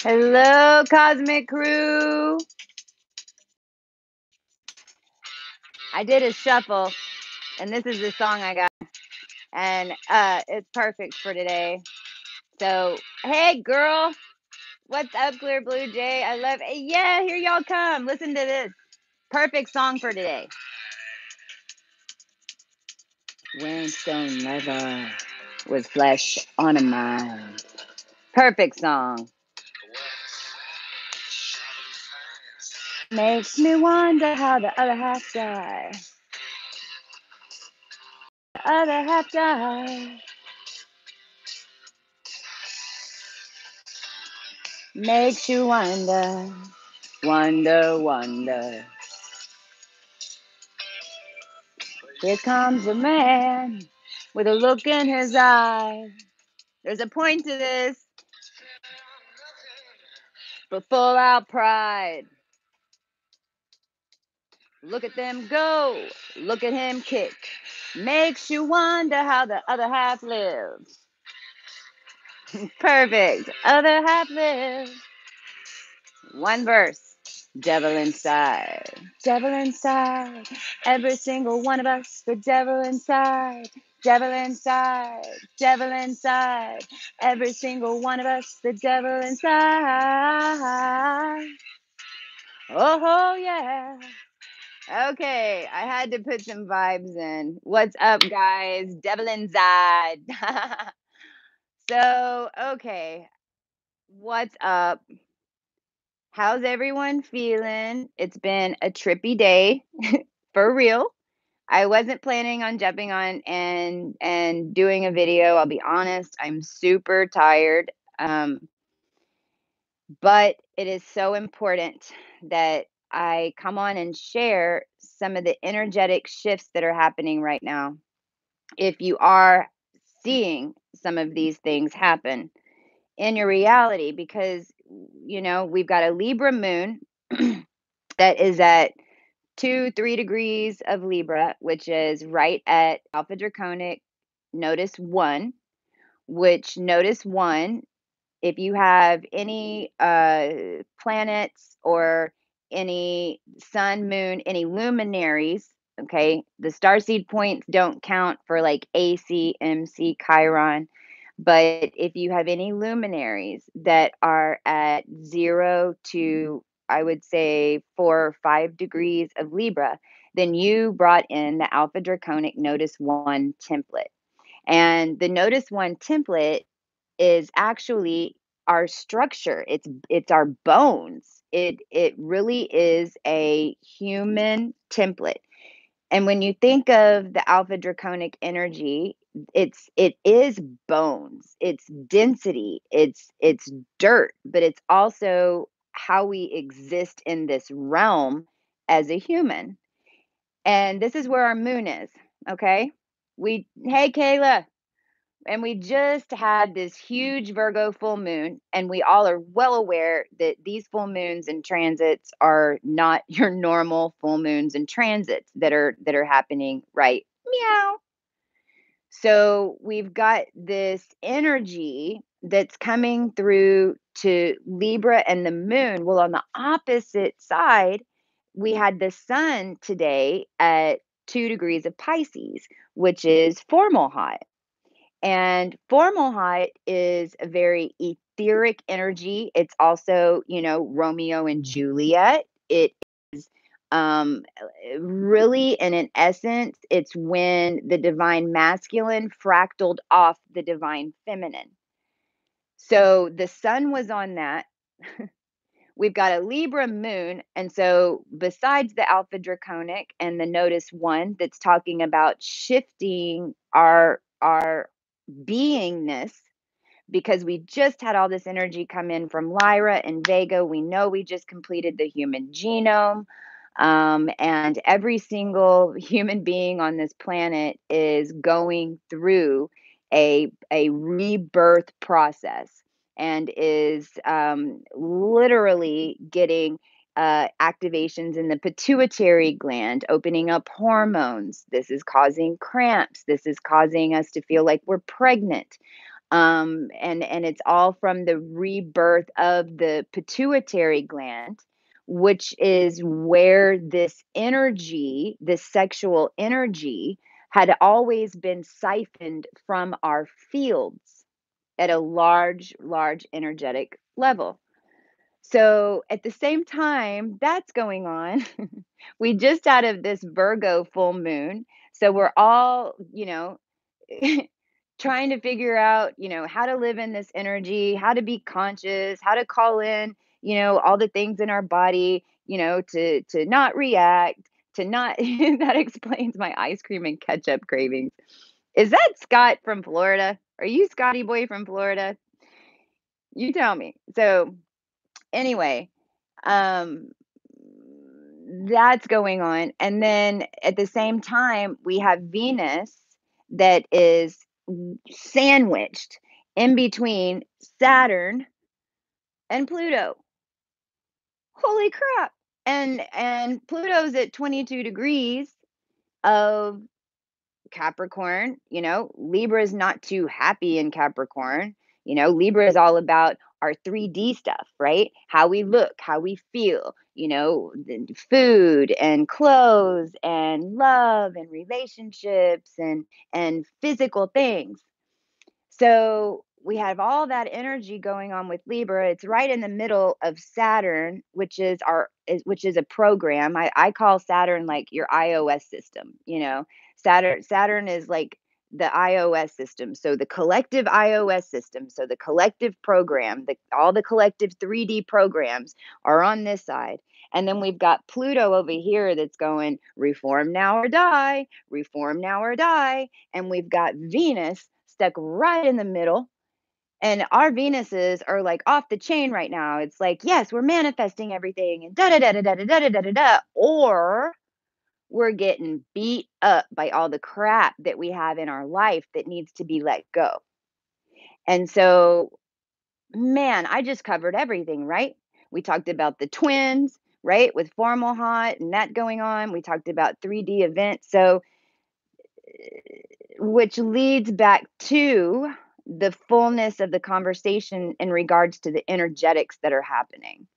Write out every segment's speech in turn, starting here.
Hello, Cosmic Crew. I did a shuffle, and this is the song I got, and it's perfect for today. So, hey, girl, what's up, Clear Blue Jay? I love it. Yeah, here y'all come. Listen to this. Perfect song for today. When stone never was flesh on a mind. Perfect song. Makes me wonder how the other half died. The other half died. Makes you wonder, wonder, wonder. Here comes a man with a look in his eye. There's a point to this, but full out pride. Look at them go, look at him kick. Makes you wonder how the other half lives. Perfect, other half lives. One verse. Devil inside, devil inside. Every single one of us, the devil inside. Devil inside, devil inside. Every single one of us, the devil inside. Oh, yeah. Okay, I had to put some vibes in. What's up, guys? Devil inside. So, okay. What's up? How's everyone feeling? It's been a trippy day, for real. I wasn't planning on jumping on and doing a video. I'll be honest, I'm super tired. But it is so important that I come on and share some of the energetic shifts that are happening right now. If you are seeing some of these things happen in your reality, because we've got a Libra moon that is at 3 degrees of Libra, which is right at Alpha Draconic Notice 1, which Notice 1, if you have any planets or any sun, moon, any luminaries, okay, the StarSeed points don't count for like AC, MC, Chiron. But if you have any luminaries that are at 0 to, I would say, 4 or 5 degrees of Libra, then you brought in the Alpha Draconic Notice 1 template. And the Notice 1 template is actually our structure. It's our bones. It really is a human template. And when you think of the Alpha Draconic energy, it is bones, it's density, it's dirt, but it's also how we exist in this realm as a human. And this is where our moon is, okay? Hey Kayla, and we just had this huge Virgo full moon, and we all are well aware that these full moons and transits are not your normal full moons and transits that are happening right meow. So we've got this energy that's coming through to Libra and the moon. Well, on the opposite side, we had the sun today at 2 degrees of Pisces, which is formal hot. And formal hot is a very etheric energy. It's also, Romeo and Juliet. It is really, in an essence, it's when the divine masculine fractaled off the divine feminine. So the sun was on that. We've got a Libra moon. And so besides the Alpha Draconic and the Notice 1 that's talking about shifting our beingness, because we just had all this energy come in from Lyra and Vega. We know we just completed the human genome. And every single human being on this planet is going through a rebirth process and is literally getting activations in the pituitary gland, opening up hormones. This is causing cramps. This is causing us to feel like we're pregnant. And it's all from the rebirth of the pituitary gland, which is where this energy, this sexual energy, had always been siphoned from our fields at a large energetic level. So at the same time that's going on, we just out of this Virgo full moon. So we're all, trying to figure out, how to live in this energy, how to be conscious, how to call in, all the things in our body, to not react, to not that explains my ice cream and ketchup cravings. Is that Scott from Florida? Are you Scotty boy from Florida? You tell me. So anyway, um that's going on. And then at the same time, we have Venus that is sandwiched in between Saturn and Pluto. Holy crap. And Pluto's at 22 degrees of Capricorn. Libra is not too happy in Capricorn. Libra is all about our 3D stuff, right? How we look, how we feel, food and clothes and love and relationships and physical things. So we have all that energy going on with Libra. It's right in the middle of Saturn, which is a program. I call Saturn like your iOS system. Saturn is like the iOS system. So the collective iOS system. So the collective program, all the collective 3D programs are on this side. And then we've got Pluto over here that's going reform now or die, reform now or die. And we've got Venus stuck right in the middle. And our Venuses are like off the chain right now. It's like, yes, we're manifesting everything and da da da da da da da da da da. Or we're getting beat up by all the crap that we have in our life that needs to be let go. And so, man, I just covered everything, right? We talked about the twins, right? With formal hot and that going on. We talked about 3D events. So, which leads back to the fullness of the conversation in regards to the energetics that are happening.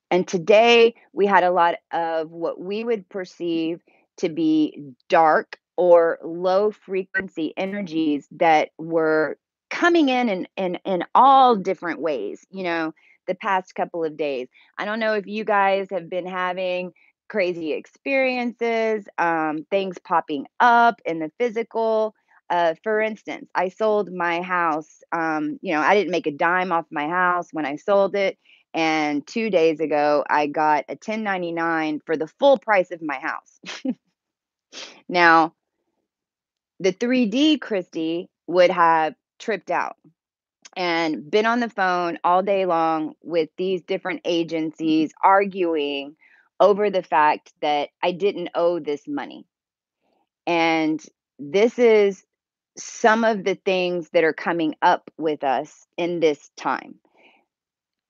And today we had a lot of what we would perceive to be dark or low frequency energies that were coming in all different ways, the past couple of days. I don't know if you guys have been having crazy experiences, things popping up in the physical. For instance, I sold my house. I didn't make a dime off my house when I sold it. And 2 days ago, I got a 1099 for the full price of my house. Now, the 3D Christie would have tripped out and been on the phone all day long with these different agencies arguing over the fact that I didn't owe this money. And this is some of the things that are coming up with us in this time.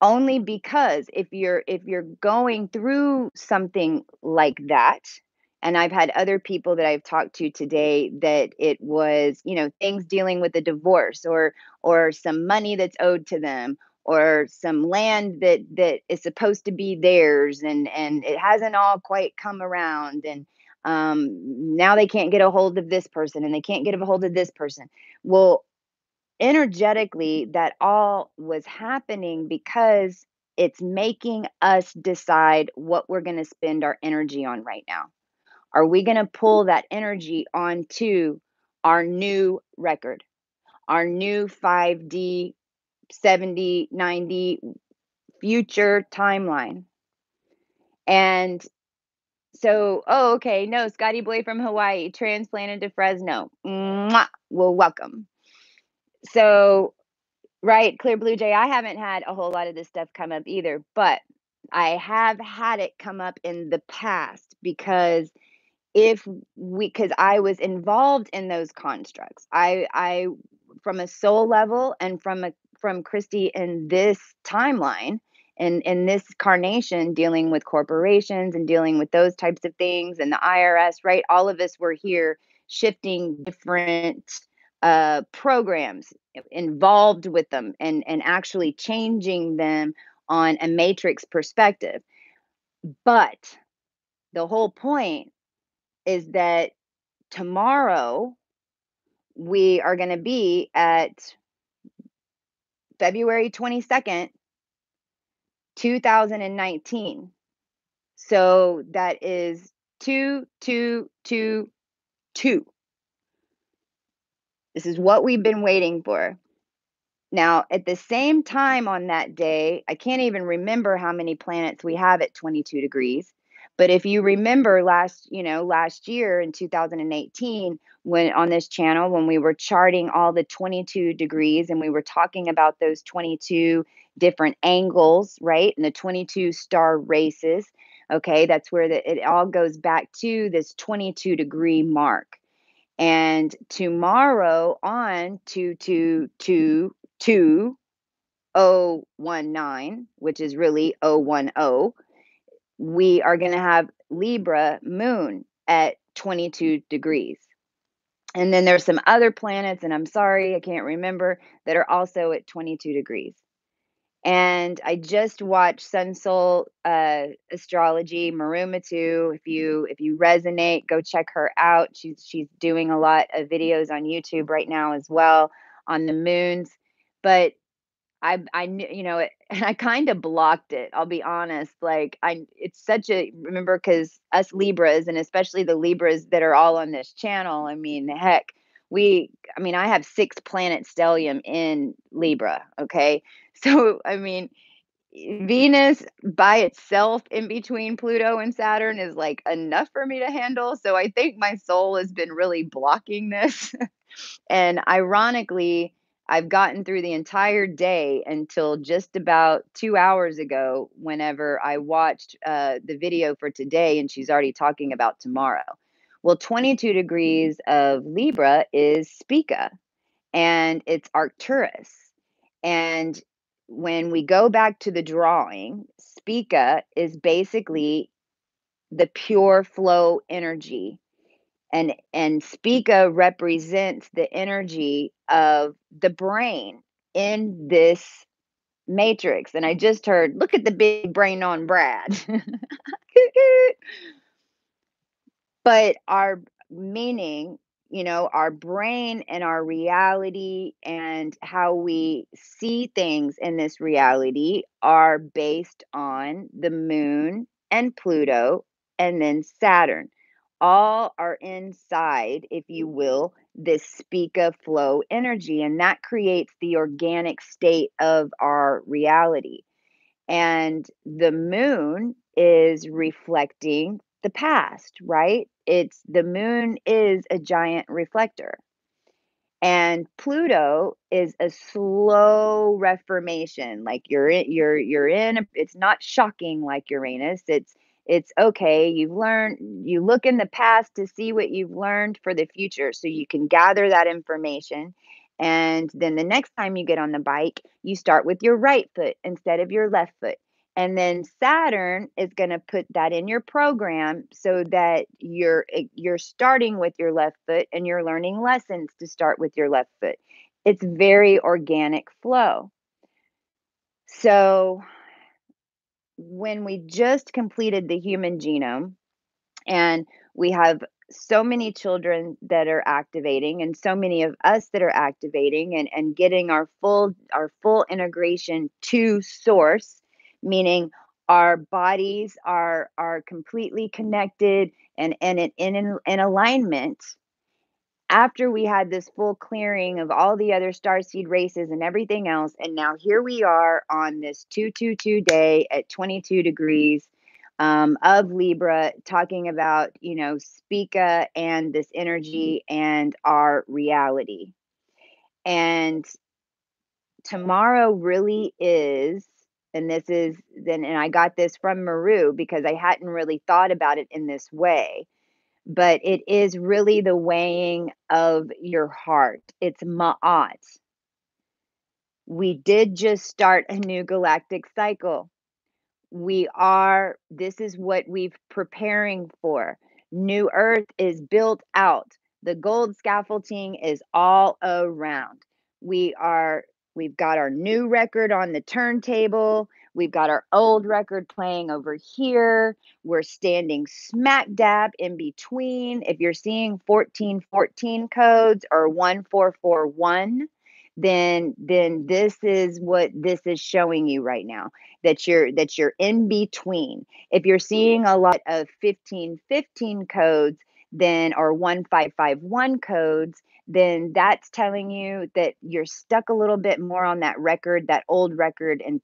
Only because if you're going through something like that, and I've had other people that I've talked to today that it was, things dealing with a divorce or some money that's owed to them or some land that is supposed to be theirs and it hasn't all quite come around and now they can't get a hold of this person and they can't get a hold of this person. Well, energetically that all was happening because it's making us decide what we're going to spend our energy on right now. Are we going to pull that energy onto our new record, our new 5D 70 90 future timeline? And so, oh, okay, no, Scotty boy from Hawaii transplanted to Fresno. Mwah! Well, welcome. So right, Clear Blue Jay, I haven't had a whole lot of this stuff come up either, but I have had it come up in the past because because I was involved in those constructs. I from a soul level and from Christy in this timeline in this carnation, dealing with corporations and dealing with those types of things and the IRS, right? All of us were here shifting different programs involved with them and actually changing them on a matrix perspective. But the whole point is that tomorrow we are going to be at February 22nd, 2019. So that is 2222. This is what we've been waiting for. Now, at the same time on that day, I can't even remember how many planets we have at 22 degrees. But if you remember last year in 2018, when on this channel, when we were charting all the 22 degrees and we were talking about those 22 different angles, right? And the 22 star races, okay, that's where it all goes back to this 22-degree mark. And tomorrow on 22222019, which is really 010, we are going to have Libra moon at 22 degrees. And then there's some other planets, and I'm sorry, I can't remember, that are also at 22 degrees. And I just watched Sun Soul Astrology, Marumatu. If you resonate, go check her out. She's doing a lot of videos on YouTube right now as well on the moons. But I knew, and I kind of blocked it. I'll be honest. Like it's such a remember because us Libras and especially the Libras that are all on this channel. I mean, heck, I have 6 planet stellium in Libra. Okay, so I mean, Venus by itself in between Pluto and Saturn is like enough for me to handle. So I think my soul has been really blocking this. And ironically, I've gotten through the entire day until just about 2 hours ago, whenever I watched the video for today, and she's already talking about tomorrow. Well, 22 degrees of Libra is Spica, and it's Arcturus. And when we go back to the drawing, Spica is basically the pure flow energy, and Spica represents the energy of the brain in this matrix. And I just heard, look at the big brain on Brad. But our meaning, our brain and our reality and how we see things in this reality are based on the moon and Pluto and then Saturn. All are inside, if you will, this Spica flow energy, and that creates the organic state of our reality. And the moon is reflecting the past, right? The moon is a giant reflector. And Pluto is a slow reformation. Like it's not shocking like Uranus. It's okay. You look in the past to see what you've learned for the future so you can gather that information. And then the next time you get on the bike, you start with your right foot instead of your left foot. And then Saturn is going to put that in your program so that you're starting with your left foot and you're learning lessons to start with your left foot. It's very organic flow. So when we just completed the human genome, and we have so many children that are activating and so many of us that are activating and getting our full integration to source, meaning our bodies are completely connected and in alignment. After we had this full clearing of all the other starseed races and everything else, and now here we are on this 222 day at 22 degrees of Libra, talking about, Spica and this energy and our reality. And tomorrow really is, and I got this from Maru because I hadn't really thought about it in this way, but it is really the weighing of your heart. It's Ma'at. We did just start a new galactic cycle. This is what we've preparing for. New Earth is built out. The gold scaffolding is all around. We are, we've got our new record on the turntable. We've got our old record playing over here. We're standing smack dab in between. If you're seeing 1414 codes or 1441, then this is what this is showing you right now, that you're in between. If you're seeing a lot of 1515 codes, then or 1551 codes, then that's telling you that you're stuck a little bit more on that record, that old record, and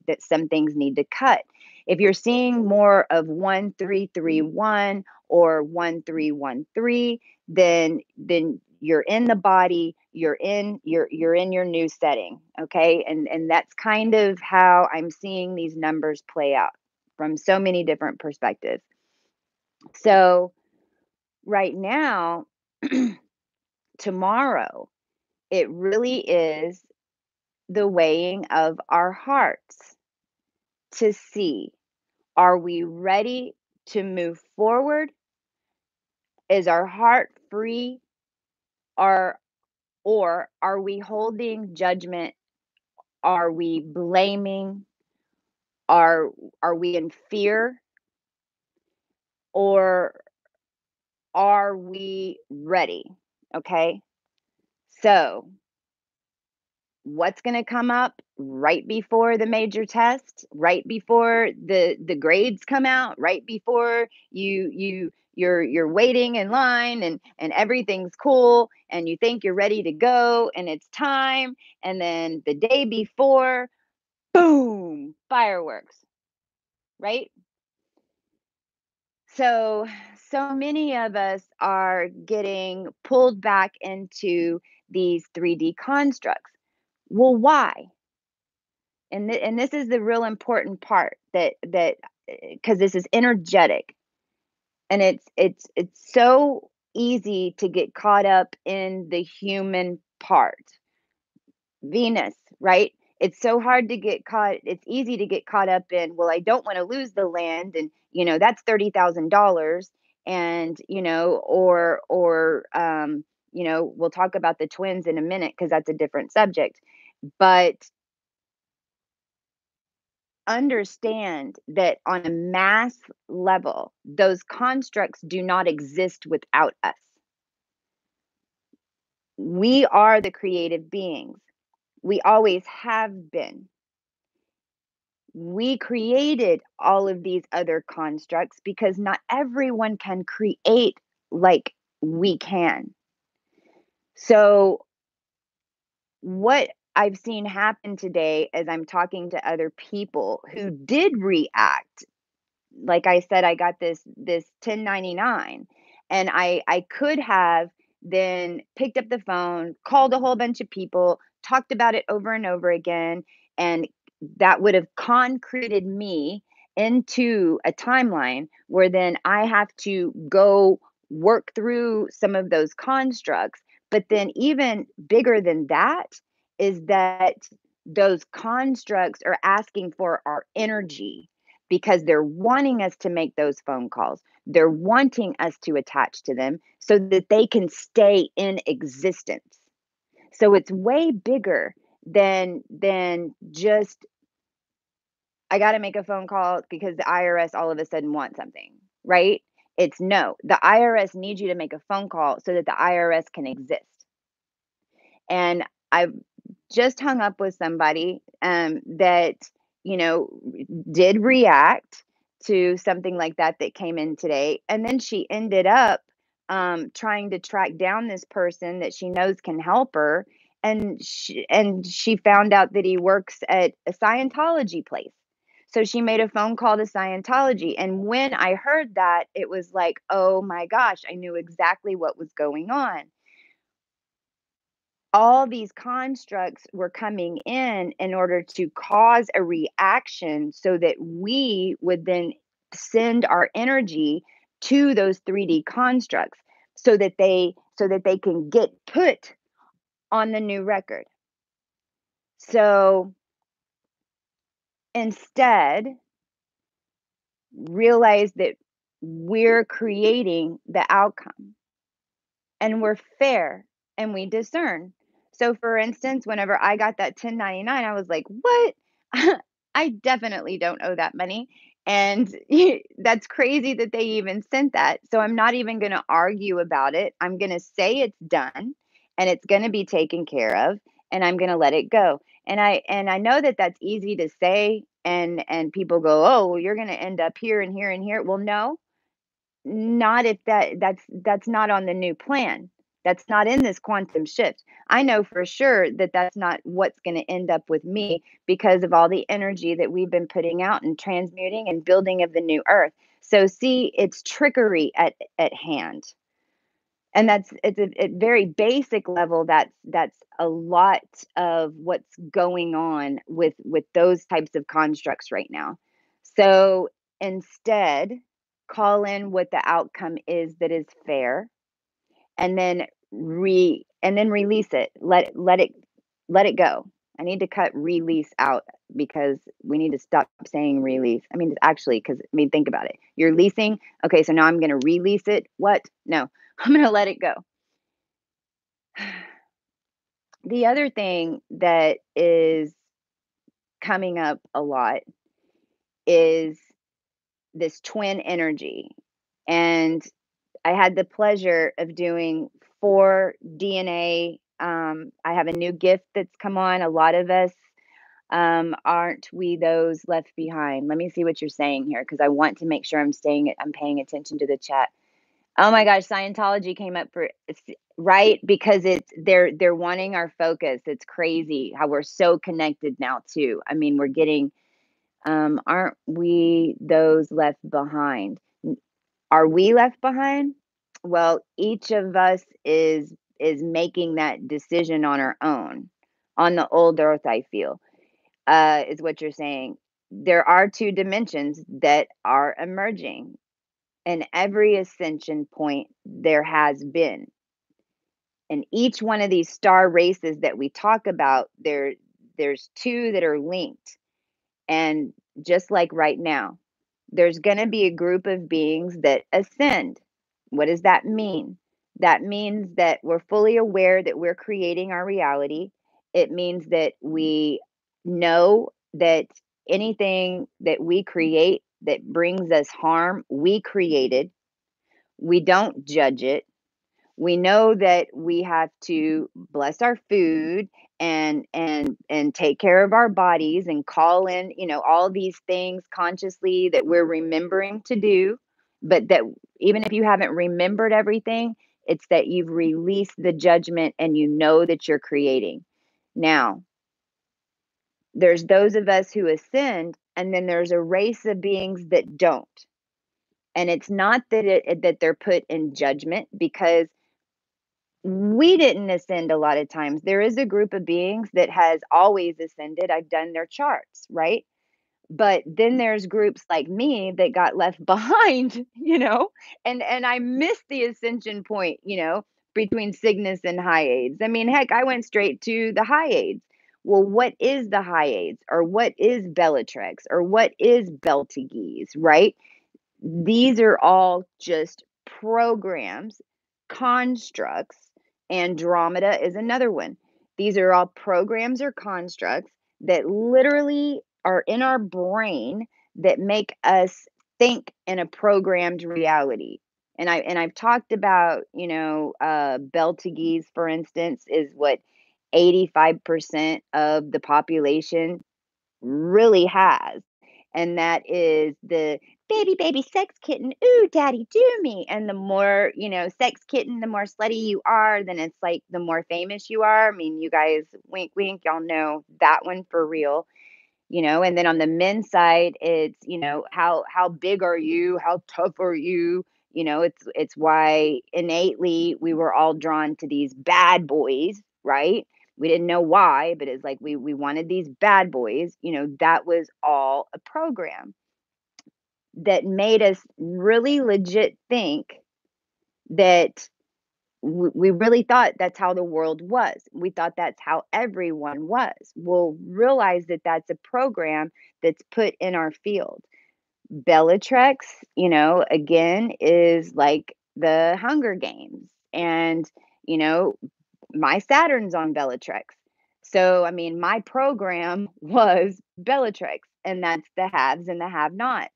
that some things need to cut. If you're seeing more of 1331 or 1313, then you're in the body, you're in your new setting, okay? And that's kind of how I'm seeing these numbers play out from so many different perspectives. So right now, tomorrow, it really is the weighing of our hearts to see, are we ready to move forward? Is our heart free, or are we holding judgment? Are we blaming? Are are we in fear, or are we ready? Okay? So, what's going to come up right before the major test, right before the grades come out, right before you're waiting in line, and everything's cool and you think you're ready to go and it's time, and then the day before, boom, fireworks, right? So, so many of us are getting pulled back into these 3D constructs. Well, why? And this is the real important part, that because this is energetic, and it's so easy to get caught up in the human part. Venus, right? It's so hard to get caught. It's easy to get caught up in, well, I don't want to lose the land, and that's $30,000, and we'll talk about the twins in a minute because that's a different subject. But understand that on a mass level, those constructs do not exist without us. We are the creative beings. We always have been. We created all of these other constructs because not everyone can create like we can. So, what I've seen happen today as I'm talking to other people who did react, like I said, I got this 1099, and I could have then picked up the phone, called a whole bunch of people, talked about it over and over again, and that would have concreted me into a timeline where then I have to go work through some of those constructs. But then even bigger than that is that those constructs are asking for our energy, because they're wanting us to make those phone calls. They're wanting us to attach to them so that they can stay in existence. So it's way bigger than just, I got to make a phone call because the IRS all of a sudden wants something, right? It's no. The IRS needs you to make a phone call so that the IRS can exist. And I've just hung up with somebody that, you know, did react to something like that came in today. And then she ended up trying to track down this person that she knows can help her. And she found out that he works at a Scientology place. So she made a phone call to Scientology. And when I heard that, it was like, oh my gosh, I knew exactly what was going on. All these constructs were coming in order to cause a reaction so that we would then send our energy to those 3D constructs so that they can get put on the new record. So instead, realize that we're creating the outcome and we're fair and we discern. So, for instance, whenever I got that 1099, I was like, what? I definitely don't owe that money. And that's crazy that they even sent that. So, I'm not even going to argue about it. I'm going to say it's done and it's going to be taken care of and I'm going to let it go. And I know that that's easy to say and people go, "Oh, well, you're going to end up here and here and here." Well, no, not if that's not on the new plan. That's not in this quantum shift. I know for sure that that's not what's going to end up with me because of all the energy that we've been putting out and transmuting and building of the new earth. So see, it's trickery at hand. And that's it's a at very basic level, that's a lot of what's going on with those types of constructs right now. So instead, call in what the outcome is that is fair, and then release it. Let it go. I need to cut release out because we need to stop saying release. I mean, actually, because I mean, think about it. You're leasing. Okay, so now I'm going to release it. What? No, I'm going to let it go. The other thing that is coming up a lot is this twin energy. And I had the pleasure of doing 4 DNA. I have a new gift that's come on. A lot of us aren't we those left behind? Let me see what you're saying here because I want to make sure I'm paying attention to the chat. Oh my gosh, Scientology came up for right because they're wanting our focus. It's crazy how we're so connected now too. I mean, we're getting aren't we those left behind? Are we left behind? Well, each of us is making that decision on our own. On the old earth, I feel, is what you're saying. There are 2 dimensions that are emerging. And every ascension point there has been. And each one of these star races that we talk about, there's 2 that are linked. And just like right now, there's going to be a group of beings that ascend. What does that mean? That means that we're fully aware that we're creating our reality. It means that we know that anything that we create that brings us harm, we created. We don't judge it. We know that we have to bless our food and take care of our bodies and call in, all these things consciously that we're remembering to do, but that even if you haven't remembered everything, it's that you've released the judgment and you know that you're creating. Now, there's those of us who ascend and then there's a race of beings that don't. And it's not that they're put in judgment because we didn't ascend a lot of times. There is a group of beings that has always ascended. I've done their charts, right? But then there's groups like me that got left behind, and I missed the ascension point, between Cygnus and high aids. I mean, heck, I went straight to the high aids. Well, what is the high aids? Or what is Bellatrix? Or what is Beltagese, right? These are all just programs, constructs. Andromeda is another one. These are all programs or constructs that literally are in our brain that make us think in a programmed reality. And I've talked about, Beltagese, for instance, is what 85% of the population really has. And that is the baby sex kitten. Ooh, daddy, do me. And the more, sex kitten, the more slutty you are, then it's like the more famous you are. I mean, you guys, wink, wink, y'all know that one for real. And then on the men's side, it's, how big are you? How tough are you? It's why innately we were all drawn to these bad boys, right? We didn't know why, but it's like we wanted these bad boys. That was all a program that made us really legit think that we really thought that's how the world was. We thought that's how everyone was. We'll realize that that's a program that's put in our field. Bellatrix, again, is like the Hunger Games. And, you know, my Saturn's on Bellatrix. So, I mean, my program was Bellatrix, and that's the haves and the have nots.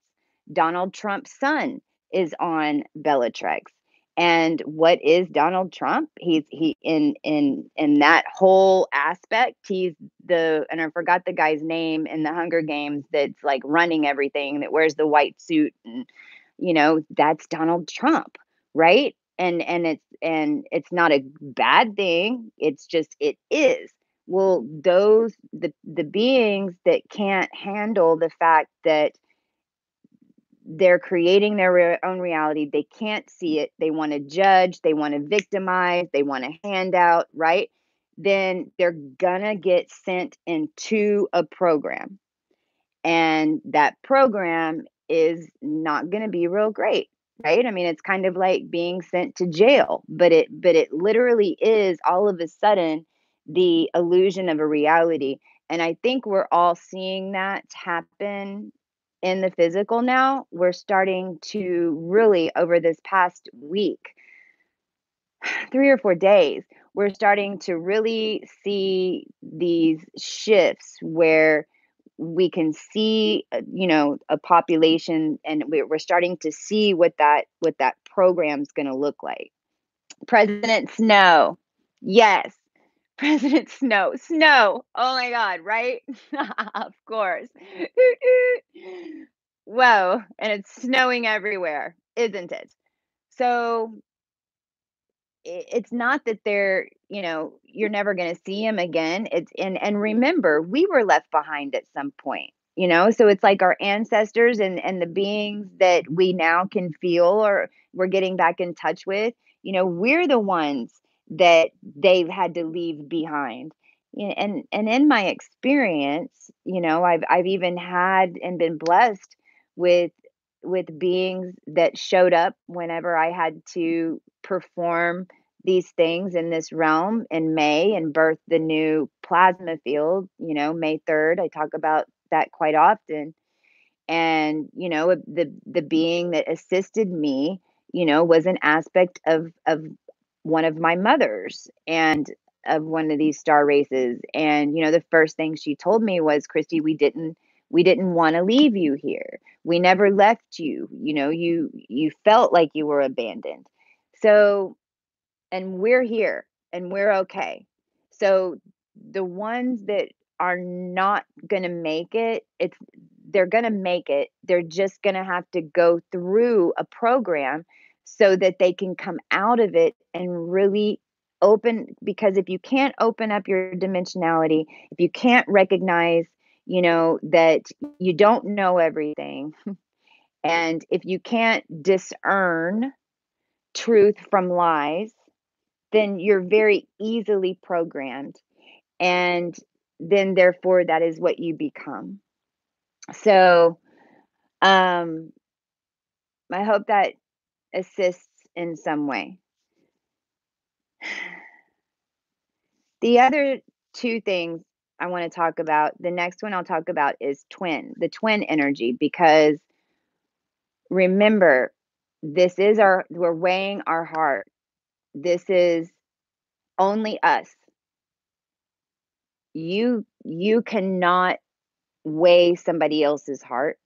Donald Trump's son is on Bellatrix. And what is Donald Trump? He in that whole aspect, he's and I forgot the guy's name in the Hunger Games that's like running everything, that wears the white suit, and that's Donald Trump, right? And it's not a bad thing. It's just it is. Well, the beings that can't handle the fact that they're creating their own reality. They can't see it. They want to judge. They want to victimize. They want to hand out, right? Then they're going to get sent into a program. And that program is not going to be real great, right? I mean, it's kind of like being sent to jail, but it literally is all of a sudden the illusion of a reality. And I think we're all seeing that happen in the physical now. We're starting to really, over this past week, 3 or 4 days, we're starting to really see these shifts where we can see, a population, and we're starting to see what that program's going to look like. President Snow, yes, President Snow, snow. Oh my God, right? Of course. Whoa, and it's snowing everywhere, isn't it? So it's not that you're never going to see him again. It's and remember, we were left behind at some point, so it's like our ancestors and the beings that we now can feel, or we're getting back in touch with. We're the ones that they've had to leave behind. And in my experience, I've even had and been blessed with beings that showed up whenever I had to perform these things in this realm in May and birth the new plasma field, May 3rd. I talk about that quite often. And, the being that assisted me, was an aspect of one of my mothers and of one of these star races. And, the first thing she told me was, Christy, we didn't want to leave you here. We never left you. You felt like you were abandoned. So, and we're here and we're okay. So the ones that are not going to make it, they're going to make it. They're just going to have to go through a program so that they can come out of it and really open, because if you can't open up your dimensionality, if you can't recognize, that you don't know everything, and if you can't discern truth from lies, then you're very easily programmed. And then therefore that is what you become. So um I hope that assists in some way. The other two things I want to talk about, the next one I'll talk about is the twin energy, because remember, we're weighing our heart. This is only us. You cannot weigh somebody else's heart,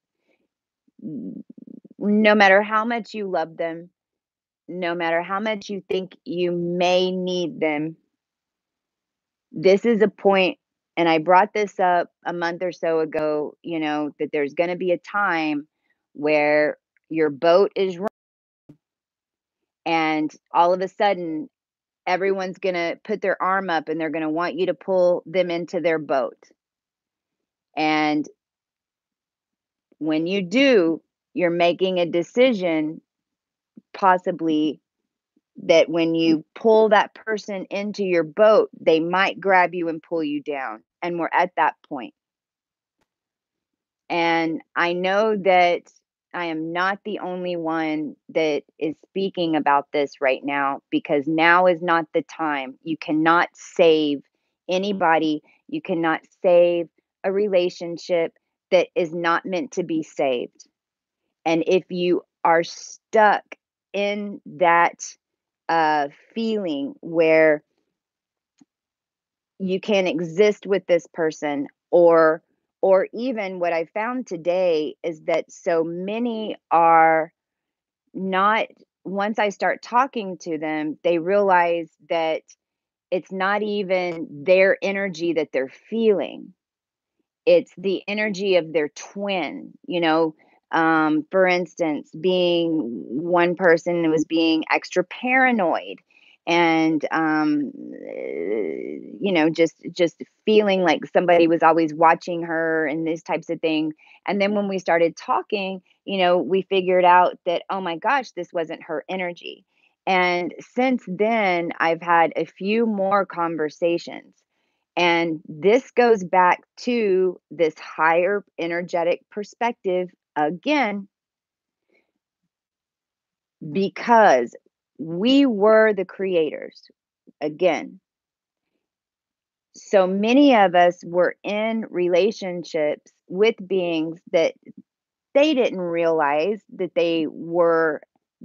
no matter how much you love them, no matter how much you think you may need them. This is a point, and I brought this up a month or so ago, that there's going to be a time where your boat is and all of a sudden everyone's going to put their arm up and they're going to want you to pull them into their boat. And when you do, you're making a decision, possibly, that when you pull that person into your boat, they might grab you and pull you down. And we're at that point. And I know that I am not the only one that is speaking about this right now, because now is not the time. You cannot save anybody. You cannot save a relationship that is not meant to be saved. And if you are stuck in that feeling where you can't exist with this person, or even what I found today is that so many are not, once I start talking to them, they realize that it's not even their energy that they're feeling. It's the energy of their twin, for instance, being one person was being extra paranoid and just feeling like somebody was always watching her and these types of things. And then when we started talking, we figured out that, oh my gosh, this wasn't her energy. And since then I've had a few more conversations, and this goes back to this higher energetic perspective again, because we were the creators. Again, so many of us were in relationships with beings that they didn't realize that they were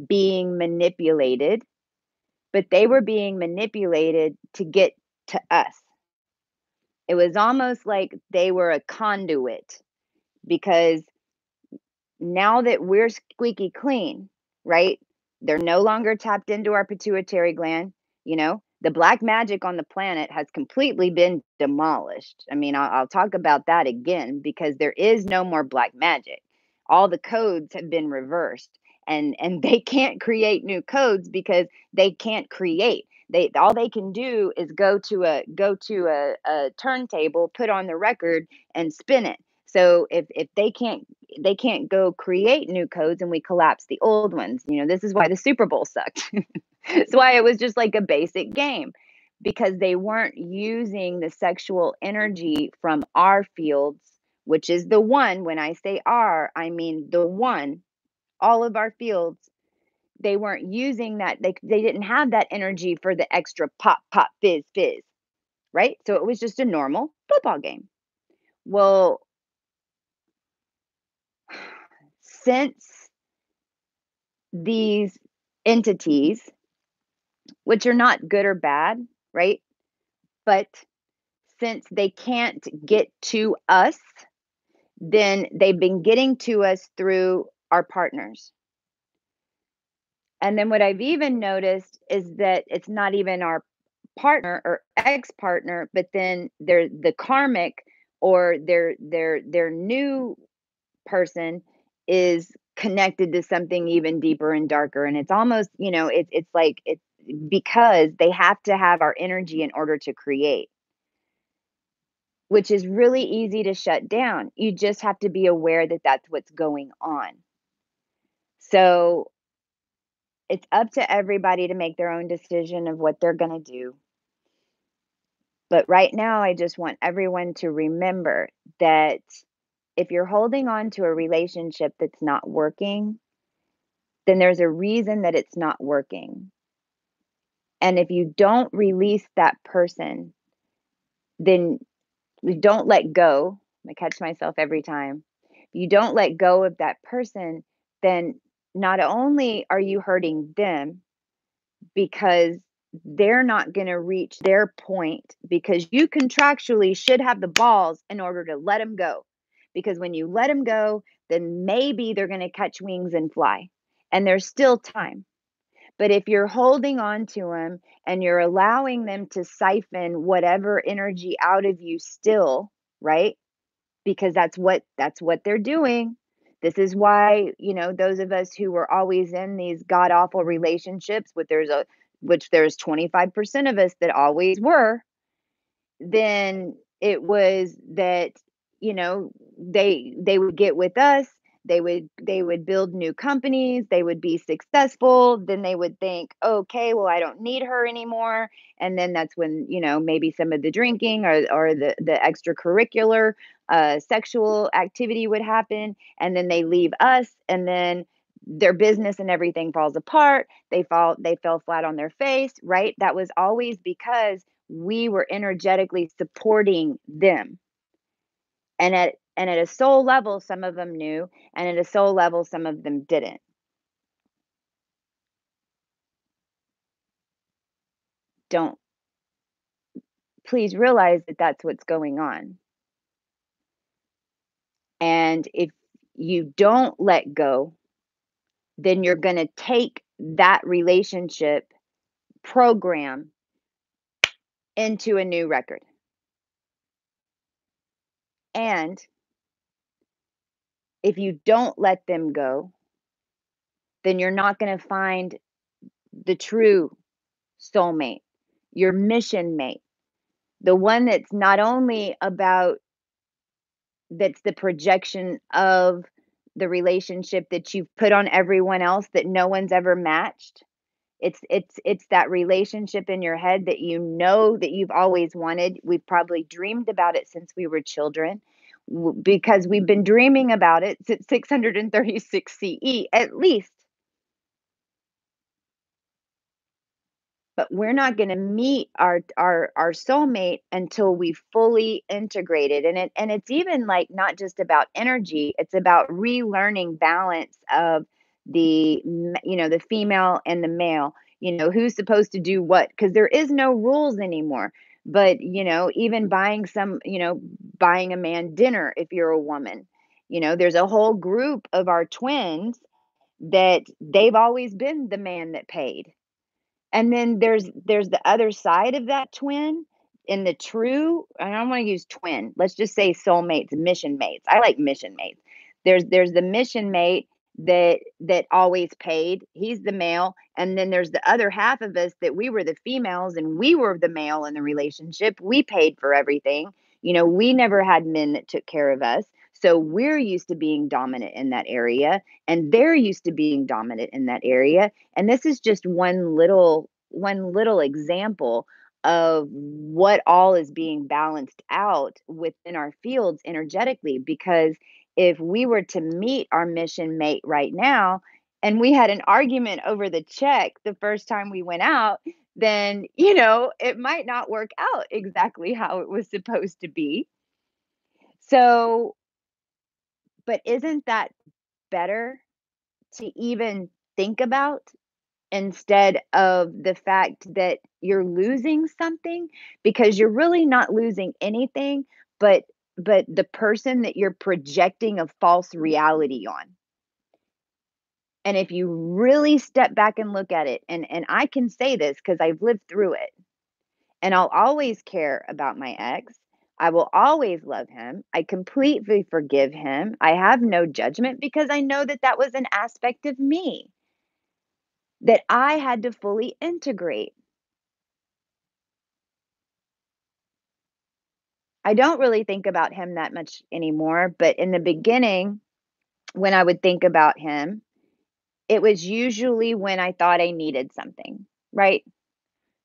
being manipulated, but they were being manipulated to get to us. It was almost like they were a conduit, because now that we're squeaky clean, right? They're no longer tapped into our pituitary gland. The black magic on the planet has completely been demolished. I mean, I'll talk about that again, because there is no more black magic. All the codes have been reversed, and they can't create new codes because they can't create. They, all they can do is go to a turntable, put on the record, and spin it. So if they can't go create new codes, and we collapse the old ones. This is why the Super Bowl sucked. It's why it was just like a basic game, because they weren't using the sexual energy from our fields, which is the one. When I say our, I mean the one, all of our fields. They weren't using that. They didn't have that energy for the extra pop, pop, fizz, fizz, right? So it was just a normal football game. Well, since these entities, which are not good or bad, right? But since they can't get to us, then they've been getting to us through our partners. And then what I've even noticed is that it's not even our partner or ex-partner, but then they're the karmic, or their new person is connected to something even deeper and darker. And it's almost, it's like it's because they have to have our energy in order to create, which is really easy to shut down. You just have to be aware that that's what's going on. So it's up to everybody to make their own decision of what they're going to do. But right now, I just want everyone to remember that if you're holding on to a relationship that's not working, then there's a reason that it's not working. And if you don't release that person, then don't let go. I catch myself every time. If you don't let go of that person, then not only are you hurting them, because they're not going to reach their point, because you contractually should have the balls in order to let them go. Because when you let them go, then maybe they're going to catch wings and fly. And there's still time. But if you're holding on to them and you're allowing them to siphon whatever energy out of you still, right? Because that's what they're doing. This is why, those of us who were always in these god awful relationships, which there's 25% of us that always were, then it was that, they would get with us, they would build new companies, they would be successful, then they would think, okay, well, I don't need her anymore. And then that's when, maybe some of the drinking, or the extracurricular sexual activity would happen, and then they leave us, and then their business and everything falls apart. They fell flat on their face, right? That was always because we were energetically supporting them. And And at a soul level, some of them knew, and at a soul level, some of them didn't. Don't Please realize that that's what's going on. And if you don't let go, then you're going to take that relationship program into a new record. And if you don't let them go, then you're not going to find the true soulmate, your mission mate, the one that's not only about that's the projection of the relationship that you've put on everyone else that no one's ever matched. It's that relationship in your head that you know that you've always wanted. We've probably dreamed about it since we were children because we've been dreaming about it since 636 CE at least. But we're not gonna meet our soulmate until we fully integrated, and it's even, like, not just about energy, it's about relearning balance of the female and the male, who's supposed to do what? Because there is no rules anymore, but, even buying a man dinner if you're a woman, there's a whole group of our twins that they've always been the man that paid. And then there's the other side of that twin in the true I don't wanna use twin, let's just say soulmates, mission mates. I like mission mates. There's the mission mate that always paid, he's the male, and then there's the other half of us that we were the females and we were the male in the relationship, we paid for everything, we never had men that took care of us, so we're used to being dominant in that area, and they're used to being dominant in that area, and this is just one little example of what all is being balanced out within our fields energetically, because if we were to meet our mission mate right now and we had an argument over the check the first time we went out, then it might not work out exactly how it was supposed to be. So, but isn't that better to even think about instead of the fact that you're losing something, because you're really not losing anything but the person that you're projecting a false reality on. And if you really step back and look at it, and I can say this because I've lived through it, and I'll always care about my ex. I will always love him. I completely forgive him. I have no judgment because I know that that was an aspect of me that I had to fully integrate. I don't really think about him that much anymore, but in the beginning, when I would think about him, it was usually when I thought I needed something, right?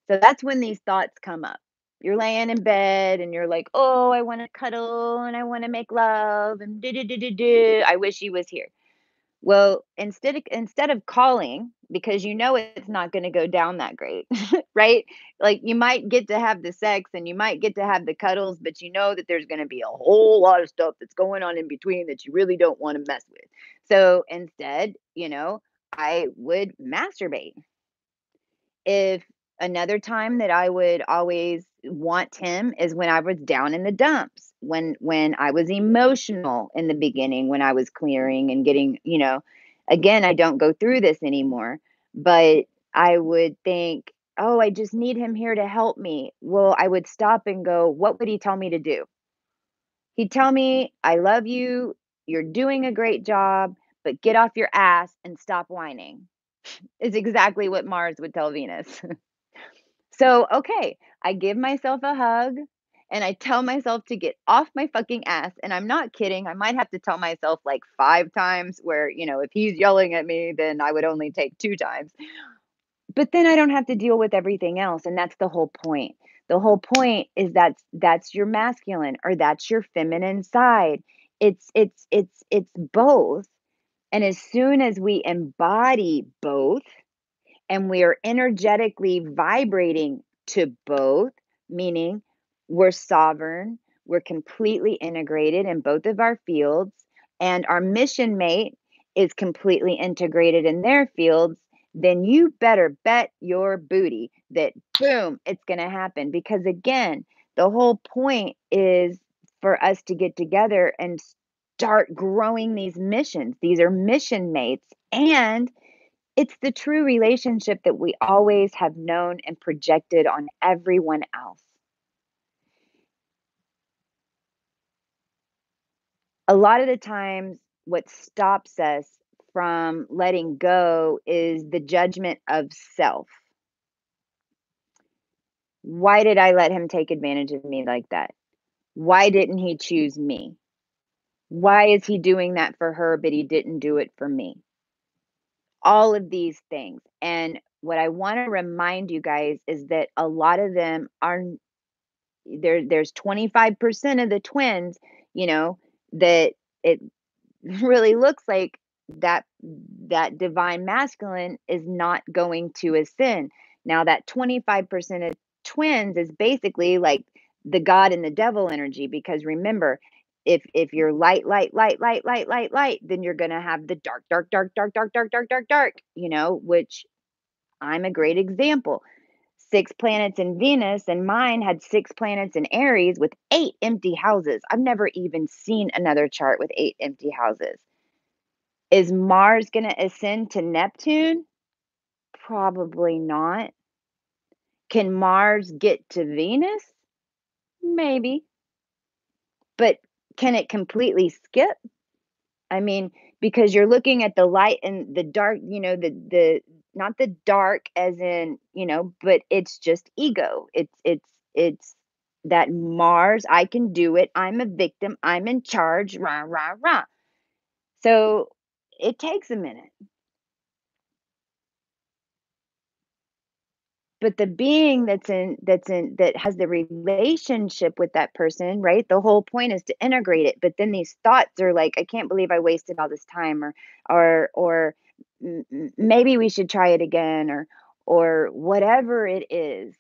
So that's when these thoughts come up. You're laying in bed and you're like, "Oh, I wanna cuddle and I wanna make love and do do do do do. I wish he was here." Well, instead of calling, because you know it's not gonna go down that great, right? Like, you might get to have the sex and you might get to have the cuddles, but you know that there's gonna be a whole lot of stuff that's going on in between that you really don't wanna mess with. So, instead, I would masturbate. If Another time that I would always want him is when I was down in the dumps, when I was emotional in the beginning, when I was clearing and getting, again, I don't go through this anymore, but I would think, "Oh, I just need him here to help me." Well, I would stop and go, "What would he tell me to do?" He'd tell me, "I love you. You're doing a great job, but get off your ass and stop whining." Is exactly what Mars would tell Venus. So, okay, I give myself a hug and I tell myself to get off my fucking ass. And I'm not kidding. I might have to tell myself like 5 times, where, if he's yelling at me, then I would only take 2 times. But then I don't have to deal with everything else. And that's the whole point. The whole point is that's your masculine or that's your feminine side. It's both. And as soon as we embody both, and we are energetically vibrating to both, meaning we're sovereign, we're completely integrated in both of our fields, and our mission mate is completely integrated in their fields, then you better bet your booty that boom, it's going to happen. Because again, the whole point is for us to get together and start growing these missions. These are mission mates, and it's the true relationship that we always have known and projected on everyone else. A lot of the times, what stops us from letting go is the judgment of self. Why did I let him take advantage of me like that? Why didn't he choose me? Why is he doing that for her, but he didn't do it for me? All of these things. And what I want to remind you guys is that a lot of them are there's 25% of the twins, you know, that it really looks like that that divine masculine is not going to ascend. Now that 25% of twins is basically like the God and the devil energy, because remember, if you're light, then you're going to have the dark, which I'm a great example. 6 planets in Venus, and mine had 6 planets in Aries with 8 empty houses. I've never even seen another chart with 8 empty houses. Is Mars going to ascend to Neptune? Probably not. Can Mars get to Venus? Maybe. But can it completely skip? I mean, because you're looking at the light and the dark, the not the dark as in, but it's just ego. It's that Mars, I can do it. I'm a victim. I'm in charge. Rah, rah, rah. So it takes a minute. But the being that has the relationship with that person, right? The whole point is to integrate it. But then these thoughts are like, I can't believe I wasted all this time, or maybe we should try it again, or whatever it is.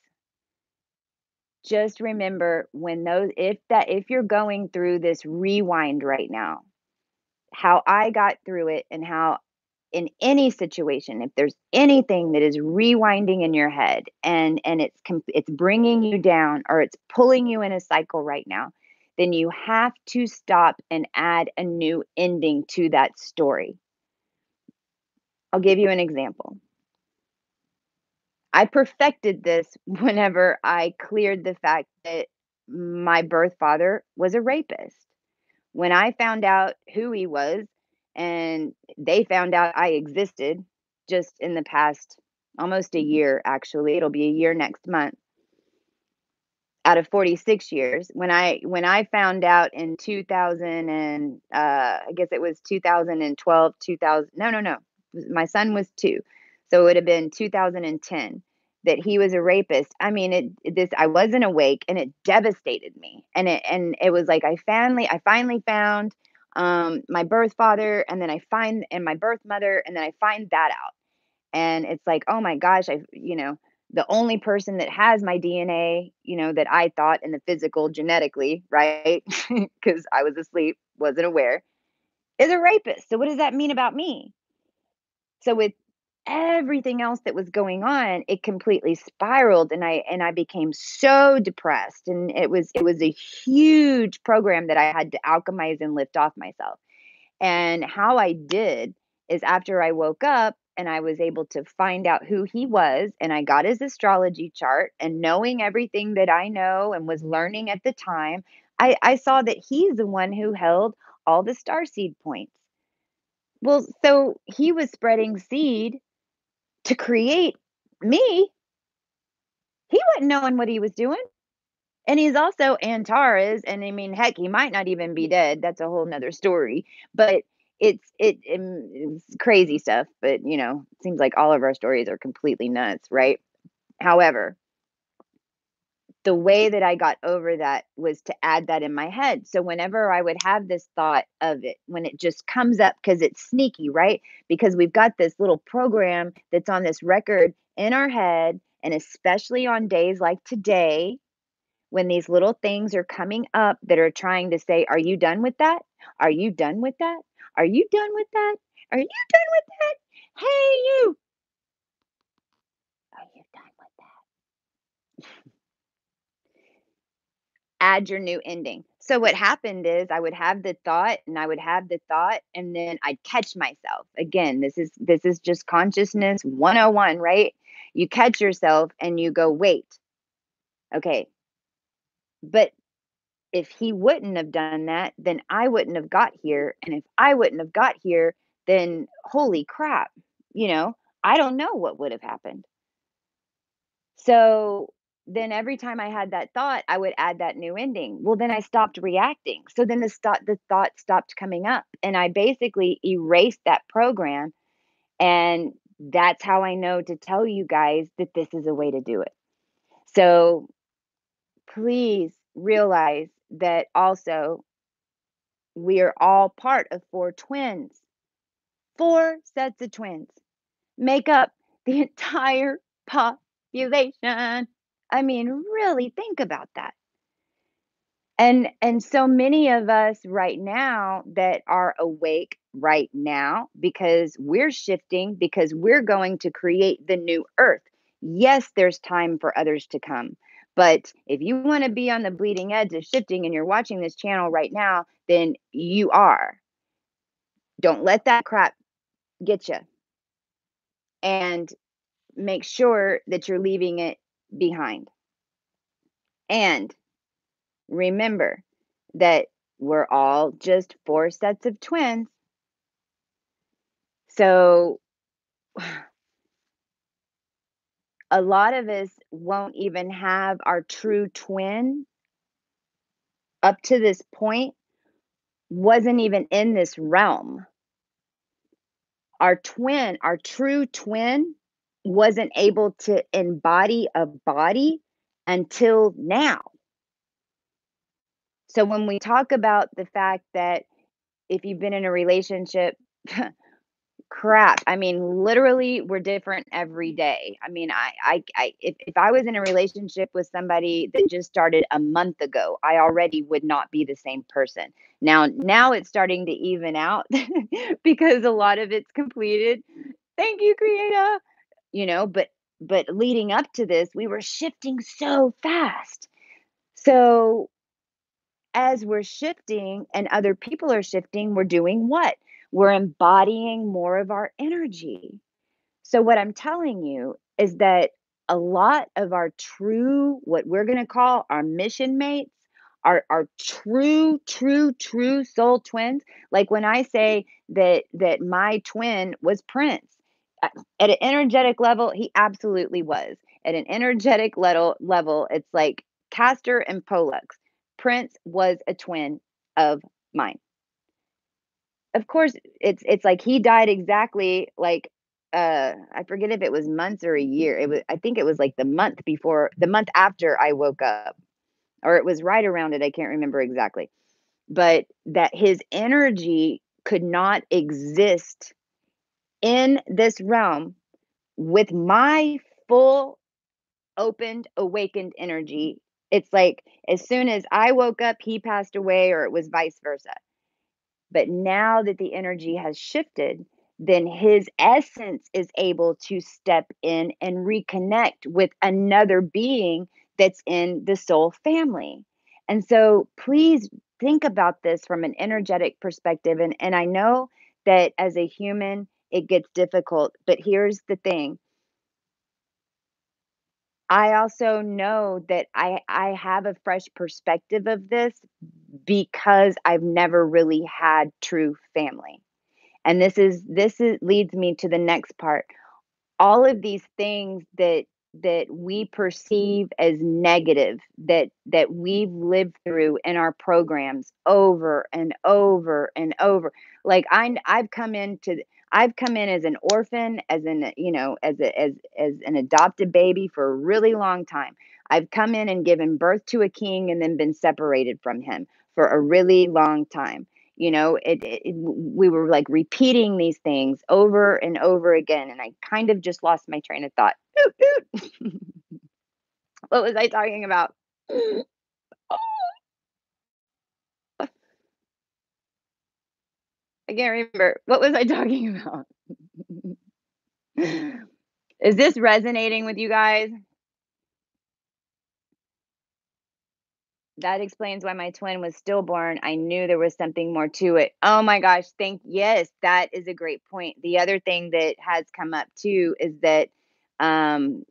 Just remember, when those if you're going through this rewind right now, how I got through it, and how in any situation, if there's anything that is rewinding in your head, and it's bringing you down, or it's pulling you in a cycle right now, then you have to stop and add a new ending to that story. I'll give you an example. I perfected this whenever I cleared the fact that my birth father was a rapist. When I found out who he was, and they found out I existed just in the past almost a year, actually, it'll be a year next month, out of 46 years. When I found out in 2000, and I guess it was 2012, 2000, no. My son was 2. So it would have been 2010 that he was a rapist. I mean, I wasn't awake, and it devastated me. And it was like I finally found my birth father, and then and my birth mother, and then I find that out. And it's like, oh my gosh, the only person that has my DNA, that I thought in the physical genetically, right? Because I was asleep, wasn't aware, is a rapist. So what does that mean about me? So with everything else that was going on, it completely spiraled, and I became so depressed, and it was a huge program that I had to alchemize and lift off myself. And how I did is, after I woke up and I was able to find out who he was, and I got his astrology chart, and knowing everything that I know and was learning at the time, I saw that he's the one who held all the starseed points. Well, so he was spreading seed to create me. He wasn't knowing what he was doing. And he's also Antares, and I mean, heck, he might not even be dead. That's a whole nother story. But it's crazy stuff. But it seems like all of our stories are completely nuts, right? However, the way that I got over that was to add that in my head. So whenever I would have this thought of it, when it just comes up, because it's sneaky, right? Because we've got this little program that's on this record in our head, and especially on days like today, when these little things are coming up that are trying to say, "Are you done with that? Are you done with that? Are you done with that? Are you done with that? Hey, you! Are you done with that?" Add your new ending. So what happened is I would have the thought and I would have the thought and then I'd catch myself. Again, this is just consciousness 101, right? You catch yourself and you go, "Wait. Okay, but if he wouldn't have done that, then I wouldn't have got here. And if I wouldn't have got here, then holy crap, you know, I don't know what would have happened." So then every time I had that thought, I would add that new ending. Well, then I stopped reacting. So then the thought stopped coming up and I basically erased that program. And that's how I know to tell you guys that this is a way to do it. So please realize that also we are all part of four twins. Four sets of twins make up the entire population. I mean, really think about that. And so many of us right now that are awake right now because we're shifting because we're going to create the new earth. Yes, there's time for others to come. But if you want to be on the bleeding edge of shifting and you're watching this channel right now, then you are. Don't let that crap get you. And make sure that you're leaving it behind. And remember that we're all just four sets of twins. So a lot of us won't even have our true twin up to this point, wasn't even in this realm. Our twin, our true twin, wasn't able to embody a body until now. So when we talk about the fact that if you've been in a relationship, crap, I mean, literally, we're different every day. I mean, if I was in a relationship with somebody that just started a month ago, I already would not be the same person. Now it's starting to even out because a lot of it's completed. Thank you, Creator. But leading up to this, we were shifting so fast. So as we're shifting and other people are shifting, we're doing what? We're embodying more of our energy. So, what I'm telling you is that a lot of our true, what we're going to call our mission mates, our true soul twins. Like when I say that my twin was Prince, uh, at an energetic level, he absolutely was. At an energetic level, it's like Castor and Pollux. Prince was a twin of mine. Of course, it's like he died exactly like, I forget if it was months or a year. I think it was like the month after I woke up, or it was right around it, I can't remember exactly. But that his energy could not exist in this realm with my full, opened, awakened energy. It's like as soon as I woke up, he passed away, or it was vice versa. But now that the energy has shifted, then his essence is able to step in and reconnect with another being that's in the soul family. And so please think about this from an energetic perspective. And I know that as a human, it gets difficult, but here's the thing. I also know that I have a fresh perspective of this because I've never really had true family. And this is leads me to the next part. All of these things that we perceive as negative, that we've lived through in our programs over and over and over. Like I've come in as an orphan, as an as an adopted baby for a really long time. I've come in and given birth to a king and then been separated from him for a really long time. We were like repeating these things over and over again, and I kind of just lost my train of thought. Oot, oot. What was I talking about? I can't remember. What was I talking about? Is this resonating with you guys? That explains why my twin was stillborn. I knew there was something more to it. Oh my gosh, yes, that is a great point. The other thing that has come up too is that um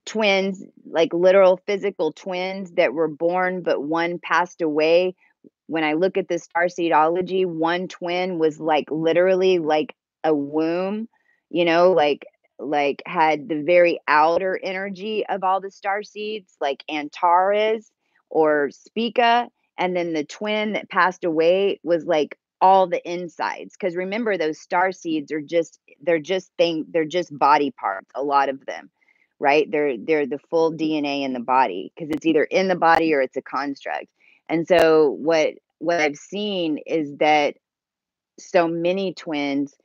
twins, like literal physical twins that were born but one passed away. When I look at the StarSeedology, one twin was like literally like a womb, like had the very outer energy of all the star seeds, like Antares or Spica, and then the twin that passed away was like all the insides. Because remember, those star seeds are they're just body parts, a lot of them, right? They're the full DNA in the body because it's either in the body or it's a construct. And so what I've seen is that so many twins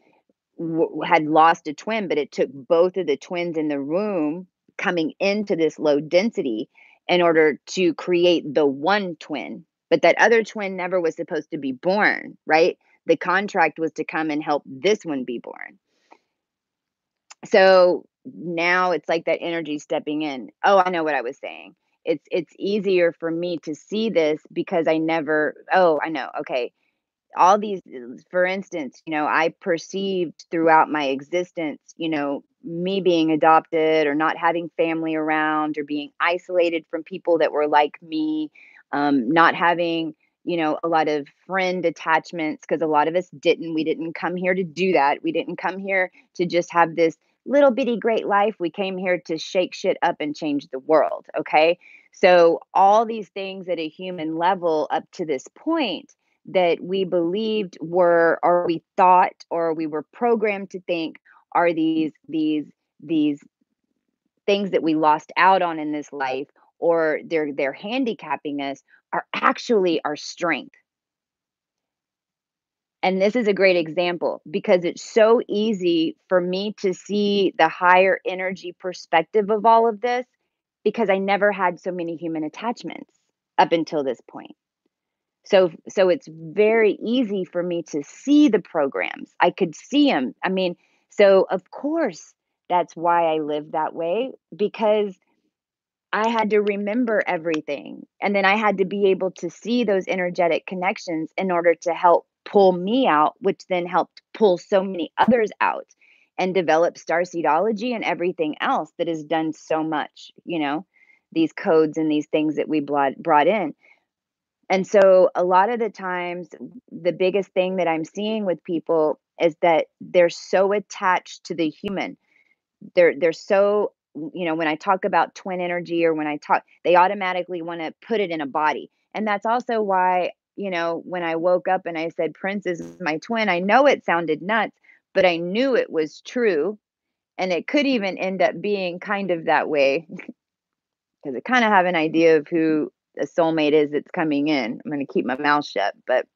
had lost a twin, but it took both of the twins in the room coming into this low density in order to create the one twin. But that other twin never was supposed to be born, right? The contract was to come and help this one be born. So now it's like that energy stepping in. Oh, I know what I was saying. It's easier for me to see this because I never. Oh, I know. Okay, all these, for instance, I perceived throughout my existence, me being adopted or not having family around or being isolated from people that were like me, not having, a lot of friend attachments, because a lot of us didn't. We didn't come here to do that. We didn't come here to just have this little bitty great life. We came here to shake shit up and change the world. Okay. So all these things at a human level up to this point that we believed were, or we thought, or we were programmed to think are these things that we lost out on in this life, or they're handicapping us, are actually our strength. And this is a great example because it's so easy for me to see the higher energy perspective of all of this because I never had so many human attachments up until this point. So it's very easy for me to see the programs. I could see them. I mean, so of course that's why I live that way, because I had to remember everything. And then I had to be able to see those energetic connections in order to help pull me out, which then helped pull so many others out and develop StarSeedology and everything else that has done so much, these codes and these things that we brought in. And so a lot of the times, the biggest thing that I'm seeing with people is that they're so attached to the human. They're so, when I talk about twin energy, or when I talk, they automatically want to put it in a body. And that's also why, when I woke up and I said Prince is my twin, I know it sounded nuts, but I knew it was true. And it could even end up being kind of that way because I kind of have an idea of who a soulmate is that's coming in. I'm going to keep my mouth shut, but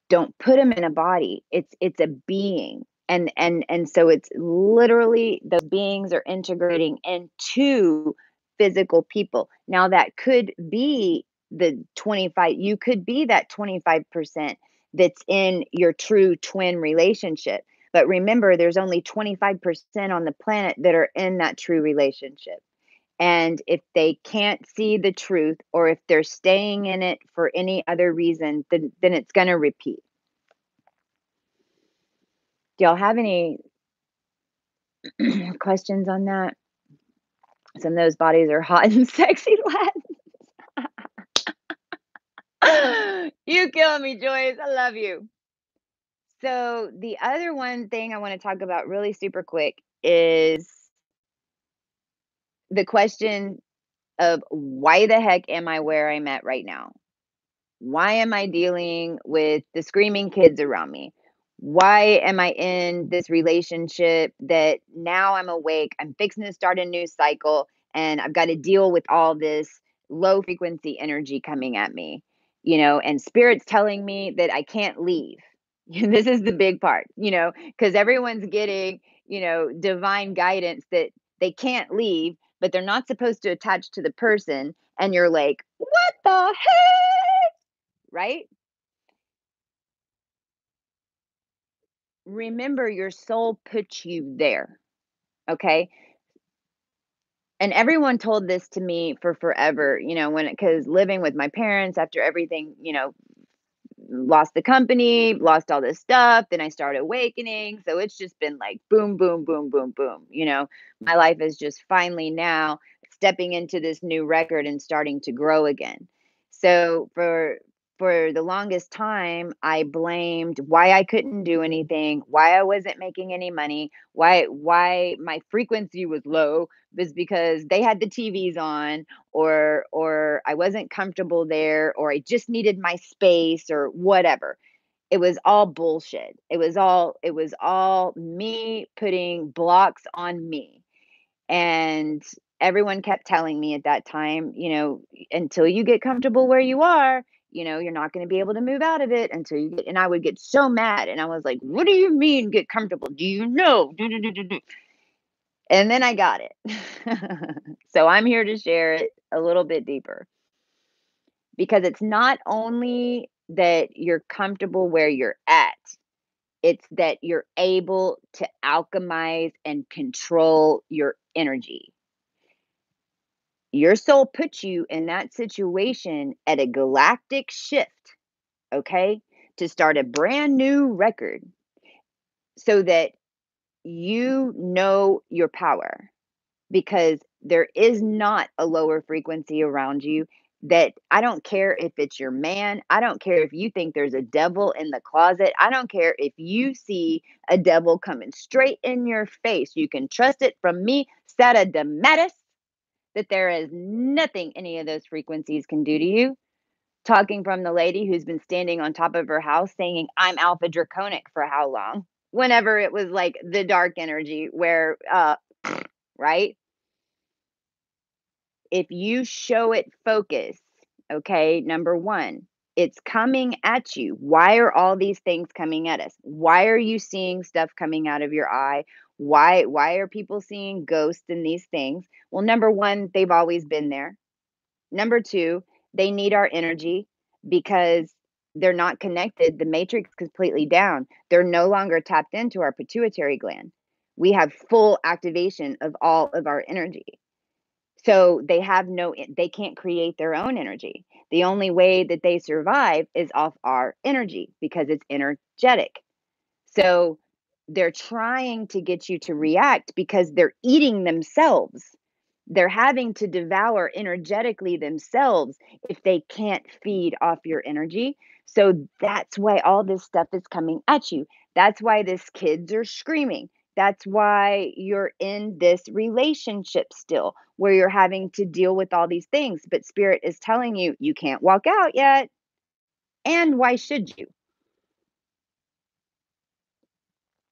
don't put them in a body. It's a being. And so it's literally the beings are integrating into physical people. Now that could be the 25, you could be that 25% that's in your true twin relationship. But remember, there's only 25% on the planet that are in that true relationship. And if they can't see the truth, or if they're staying in it for any other reason, then it's going to repeat. Do y'all have any questions on that? Some of those bodies are hot and sexy, lads. You kill me, Joyce. I love you. So the other one thing I want to talk about really super quick is the question of why the heck am I where I'm at right now? Why am I dealing with the screaming kids around me? Why am I in this relationship that now I'm awake? I'm fixing to start a new cycle and I've got to deal with all this low frequency energy coming at me, and spirit's telling me that I can't leave. This is the big part, because everyone's getting, divine guidance that they can't leave, but they're not supposed to attach to the person and you're like, "What the heck?" Right? Remember, your soul put you there, okay? And everyone told this to me for forever, when because living with my parents after everything, lost the company, lost all this stuff. Then I started awakening. So it's just been like boom, boom, boom, boom, boom. My life is just finally now stepping into this new record and starting to grow again. So for the longest time, I blamed why I couldn't do anything, why I wasn't making any money, why my frequency was low was because they had the TVs on, or I wasn't comfortable there, or I just needed my space or whatever. It was all bullshit. It was all me putting blocks on me. And everyone kept telling me at that time, until you get comfortable where you are, you're not going to be able to move out of it until you get, and I would get so mad. And I was like, what do you mean get comfortable? Do you know? Do, do, do, do, do. And then I got it. So I'm here to share it a little bit deeper, because it's not only that you're comfortable where you're at, it's that you're able to alchemize and control your energy. Your soul puts you in that situation at a galactic shift, okay, to start a brand new record so that you know your power, because there is not a lower frequency around you. That I don't care if it's your man, I don't care if you think there's a devil in the closet, I don't care if you see a devil coming straight in your face. You can trust it from me, Sata Dematis, that there is nothing any of those frequencies can do to you. Talking from the lady who's been standing on top of her house saying, I'm Alpha Draconic for how long? Whenever it was like the dark energy where, right? If you show it focus, okay, number one, it's coming at you. Why are all these things coming at us? Why are you seeing stuff coming out of your eye? Why are people seeing ghosts and these things? Well, number one, they've always been there. Number two, they need our energy because they're not connected. The matrix is completely down. They're no longer tapped into our pituitary gland. We have full activation of all of our energy. So they can't create their own energy. The only way that they survive is off our energy because it's energetic. So they're trying to get you to react because they're eating themselves. They're having to devour energetically themselves if they can't feed off your energy. So that's why all this stuff is coming at you. That's why these kids are screaming. That's why you're in this relationship still, where you're having to deal with all these things. But Spirit is telling you, you can't walk out yet. And why should you?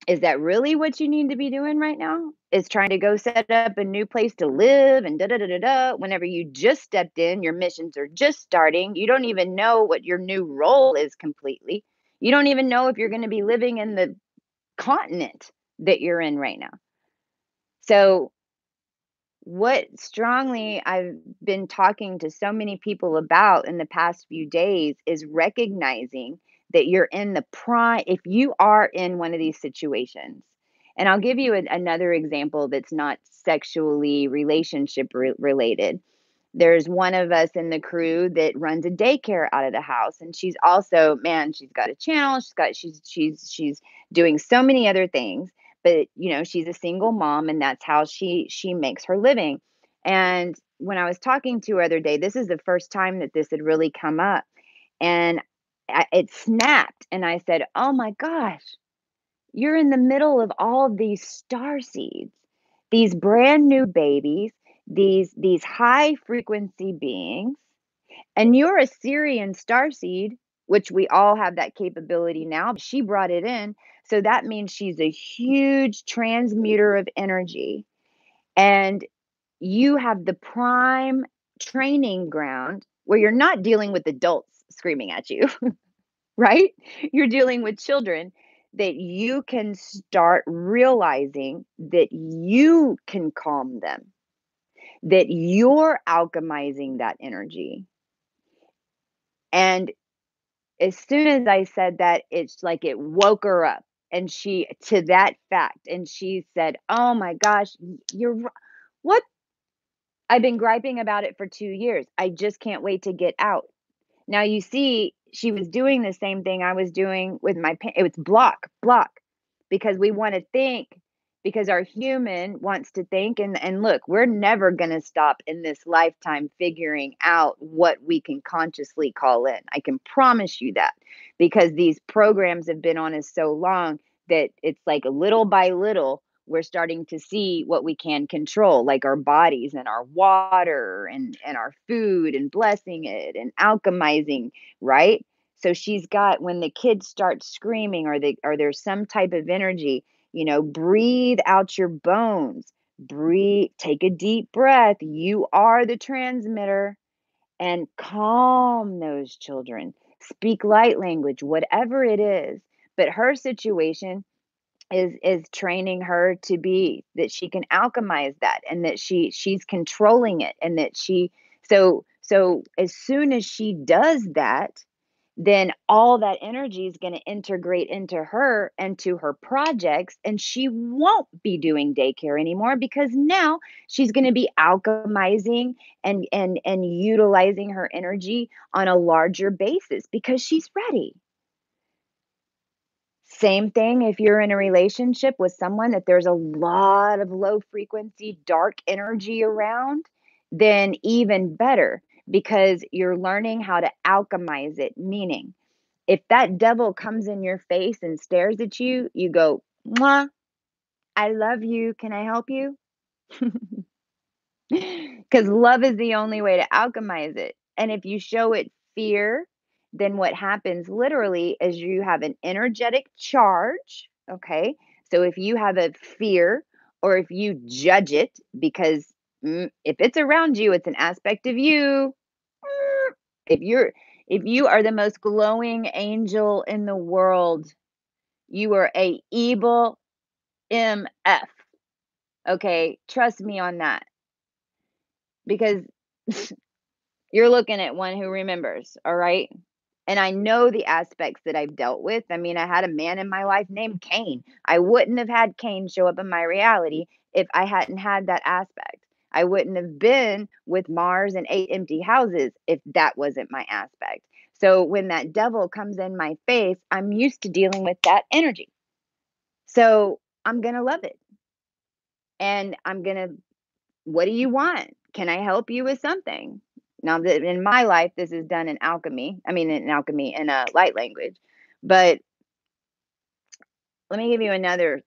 Is that really what you need to be doing right now? Is trying to go set up a new place to live and da da da da da whenever you just stepped in, your missions are just starting. You don't even know what your new role is completely. You don't even know if you're going to be living in the continent that you're in right now. So, what strongly I've been talking to so many people about in the past few days is recognizing that you're in the prime, if you are in one of these situations. And I'll give you another example that's not sexually relationship related. There's one of us in the crew that runs a daycare out of the house, and she's also, man, she's got a channel, she's doing so many other things, but she's a single mom, and that's how she makes her living. And when I was talking to her other day, this is the first time that this had really come up, and it snapped, and I said, "Oh my gosh, you're in the middle of all these star seeds, these brand new babies, these high frequency beings, and you're a Syrian starseed, which we all have that capability now. But she brought it in, so that means she's a huge transmuter of energy, and you have the prime training ground where you're not dealing with adults screaming at you." Right? You're dealing with children that you can start realizing that you can calm them. that you're alchemizing that energy. And as soon as I said that, it's like it woke her up and she to that fact. And she said, "Oh my gosh, what? I've been griping about it for 2 years. I just can't wait to get out." Now you see, she was doing the same thing I was doing with it was block, block, because we wanna think, because our human wants to think, and look, we're never gonna stop in this lifetime figuring out what we can consciously call in. I can promise you that, because these programs have been on us so long that it's like little by little, we're starting to see what we can control, like our bodies and our water and our food, and blessing it and alchemizing, right? So she's got, when the kids start screaming, or there's some type of energy, breathe out your bones. Breathe, take a deep breath. You are the transmitter, and calm those children. Speak light language, whatever it is. But her situation is training her to be that she can alchemize that, and that she's controlling it, and that so as soon as she does that, then all that energy is going to integrate into her and to her projects, and she won't be doing daycare anymore, because now she's going to be alchemizing and utilizing her energy on a larger basis, because she's ready. Same thing if you're in a relationship with someone that there's a lot of low frequency, dark energy around, then even better, because you're learning how to alchemize it. Meaning, if that devil comes in your face and stares at you, you go, "Mwah, I love you. Can I help you?" Because love is the only way to alchemize it. And if you show it fear, then what happens literally is you have an energetic charge. Okay. So if you have a fear, or if you judge it, because if it's around you, it's an aspect of you. Mm, If you're if you are the most glowing angel in the world, you are a evil MF. Okay. Trust me on that, because you're looking at one who remembers, all right? And I know the aspects that I've dealt with. I mean, I had a man in my life named Cain. I wouldn't have had Cain show up in my reality if I hadn't had that aspect. I wouldn't have been with Mars and 8 empty houses if that wasn't my aspect. So when that devil comes in my face, I'm used to dealing with that energy. So I'm going to love it. And I'm going to, what do you want? Can I help you with something? Now, that in my life, this is done in alchemy. I mean, in alchemy, in a light language. But let me give you another,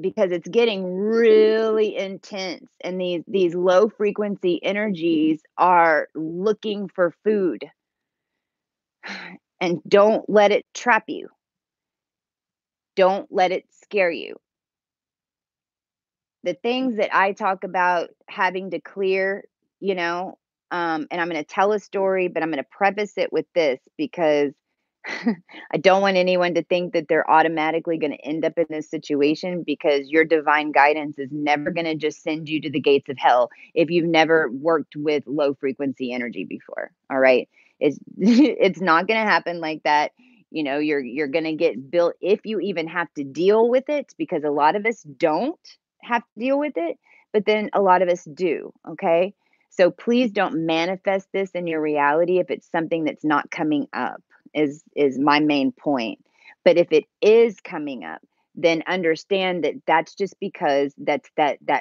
because it's getting really intense, and these low frequency energies are looking for food. And don't let it trap you. Don't let it scare you. The things that I talk about having to clear, and I'm going to tell a story, but I'm going to preface it with this, because I don't want anyone to think that they're automatically going to end up in this situation, because your divine guidance is never going to just send you to the gates of hell if you've never worked with low frequency energy before. All right. It's it's not going to happen like that. You're going to get built, if you even have to deal with it, because a lot of us don't have to deal with it, but then a lot of us do. Okay. So please don't manifest this in your reality if it's something that's not coming up, is my main point. But if it is coming up, then understand that that's just because that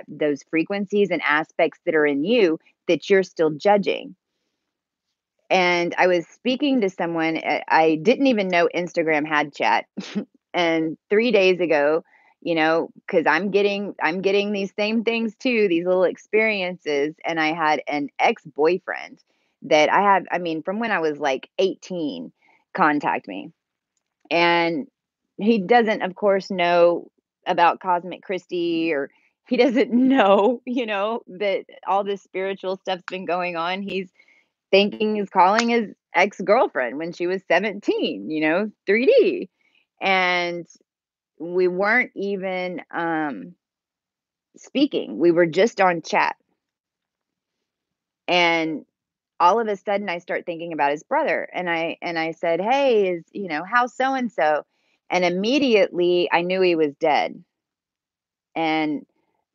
those frequencies and aspects that are in you that you're still judging. And I was speaking to someone, I didn't even know Instagram had chat. And 3 days ago, cuz I'm getting these same things too, these little experiences, and I had an ex-boyfriend that I mean, from when I was like 18, contact me. And he doesn't, of course, know about Cosmic Christie, or he doesn't know, that all this spiritual stuff's been going on. He's thinking he's calling his ex-girlfriend when she was 17, 3D. And we weren't even speaking. We were just on chat. And all of a sudden I start thinking about his brother, and I said, "Hey, is, how's so and so?" And immediately I knew he was dead. And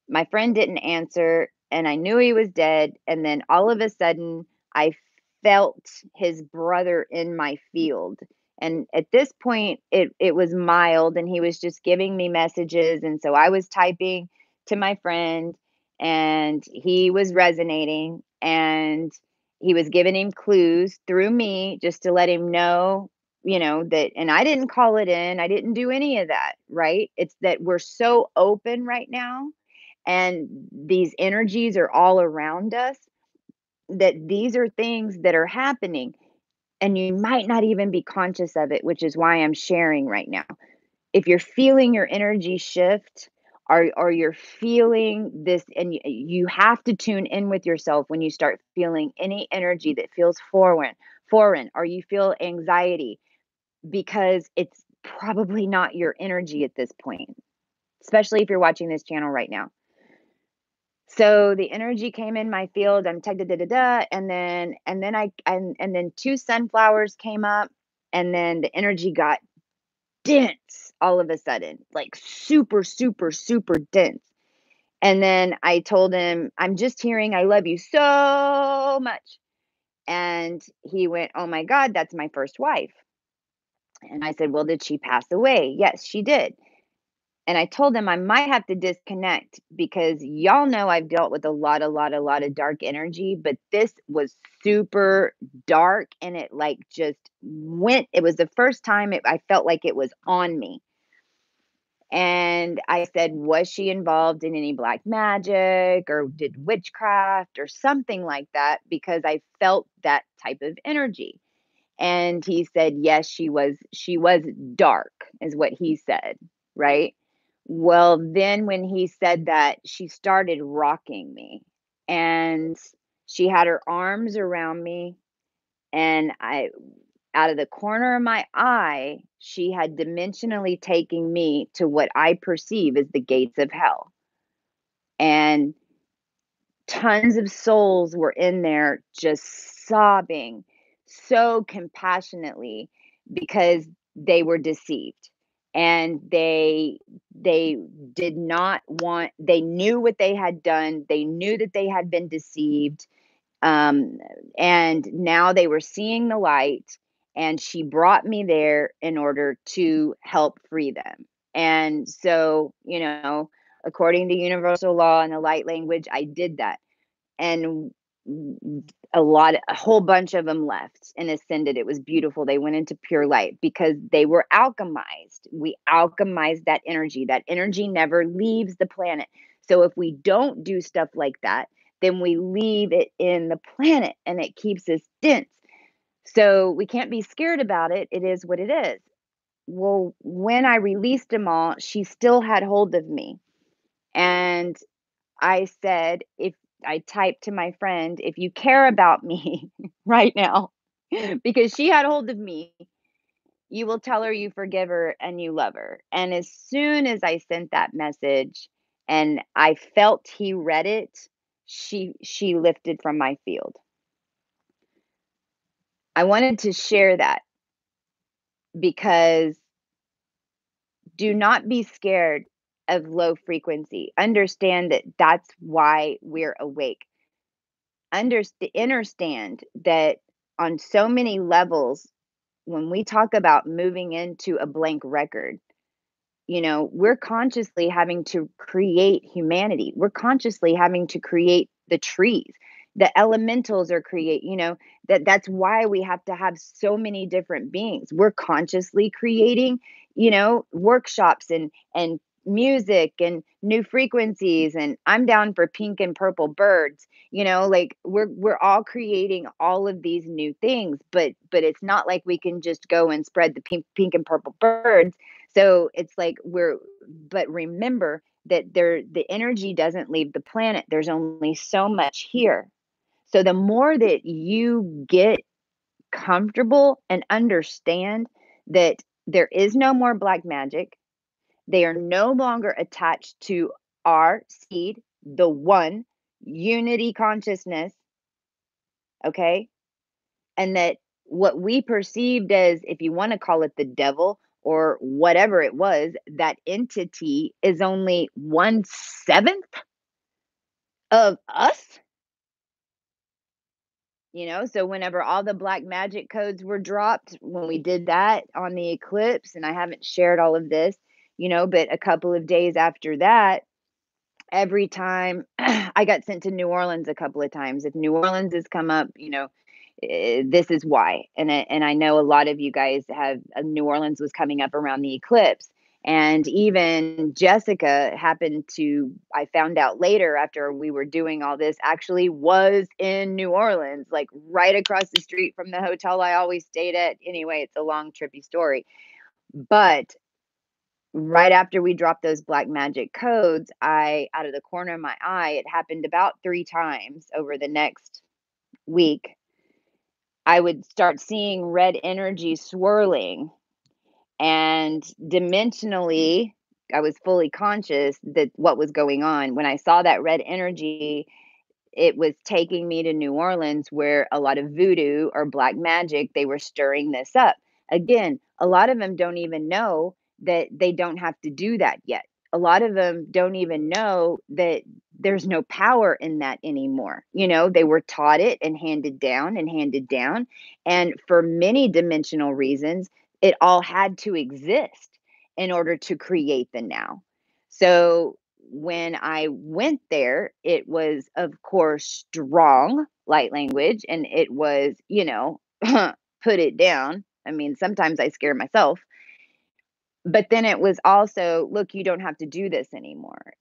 my friend didn't answer, and I knew he was dead, and then all of a sudden, I felt his brother in my field, and at this point, it was mild, and he was just giving me messages, and so I was typing to my friend, and he was resonating, and he was giving him clues through me just to let him know, that, and I didn't call it in, I didn't do any of that, right? It's that we're so open right now, and these energies are all around us, that these are things that are happening, and you might not even be conscious of it, which is why I'm sharing right now. If you're feeling your energy shift, or you're feeling this, and you have to tune in with yourself when you start feeling any energy that feels foreign, or you feel anxiety, because it's probably not your energy at this point, especially if you're watching this channel right now. So the energy came in my field. I'm tech da da da da, and then two sunflowers came up, and then the energy got dense all of a sudden, like super, super, super dense. And then I told him, "I'm just hearing I love you so much." And he went, "Oh my God, that's my first wife." And I said, "Well, did she pass away?" "Yes, she did." And I told him I might have to disconnect, because y'all know I've dealt with a lot of dark energy, but this was super dark, and it like just went. It was the first time I felt like it was on me. And I said, "Was she involved in any black magic, or did witchcraft or something like that?" Because I felt that type of energy. And he said, "Yes, she was dark," is what he said, right? Well, then when he said that, she started rocking me, and she had her arms around me, and I out of the corner of my eye, she had dimensionally taken me to what I perceive as the gates of hell. And tons of souls were in there just sobbing so compassionately, because they were deceived, and they did not want, they knew what they had done, they knew that they had been deceived, um, and now they were seeing the light, and she brought me there in order to help free them. And so, according to universal law and the light language, I did that. And a whole bunch of them left and ascended. It was beautiful. They went into pure light because they were alchemized. We alchemized that energy. That energy never leaves the planet. So if we don't do stuff like that, then we leave it in the planet, and it keeps us dense. So we can't be scared about it. It is what it is. Well, when I released them all, she still had hold of me. And I said, if I typed to my friend, "If you care about me right now," because she had hold of me, "you will tell her you forgive her and you love her." And as soon as I sent that message, and I felt he read it, she lifted from my field. I wanted to share that, because do not be scared of low frequency. Understand that that's why we're awake. Understand that on so many levels, when we talk about moving into a blank record, we're consciously having to create humanity. We're consciously having to create the trees. The elementals are that's why we have to have so many different beings. We're consciously creating, workshops, and music, and new frequencies, and I'm down for pink and purple birds. Like we're all creating all of these new things, but it's not like we can just go and spread the pink and purple birds. So it's like but remember that the energy doesn't leave the planet. There's only so much here. So the more that you get comfortable and understand that there is no more black magic, they are no longer attached to our seed, the one unity consciousness, okay? And that what we perceived as, if you want to call it the devil or whatever it was, that entity is only 1/7 of us. So whenever all the black magic codes were dropped, when we did that on the eclipse, and I haven't shared all of this, but a couple of days after that, every time I got sent to New Orleans a couple of times. If New Orleans has come up, this is why. And I know a lot of you guys have New Orleans was coming up around the eclipse. And even Jessica happened to, I found out later after we were doing all this, actually was in New Orleans, like right across the street from the hotel I always stayed at. Anyway, it's a long, trippy story. But right after we dropped those black magic codes, out of the corner of my eye, it happened about 3 times over the next week. I would start seeing red energy swirling, and dimensionally, I was fully conscious that what was going on. When I saw that red energy, it was taking me to New Orleans where a lot of voodoo or black magic, they were stirring this up. Again, a lot of them don't even know that they don't have to do that yet. A lot of them don't even know that there's no power in that anymore. They were taught it and handed down and handed down. And for many dimensional reasons, it all had to exist in order to create the now. So when I went there, it was, of course, strong light language, and it was, put it down. I mean, sometimes I scare myself, but then it was also, look, you don't have to do this anymore.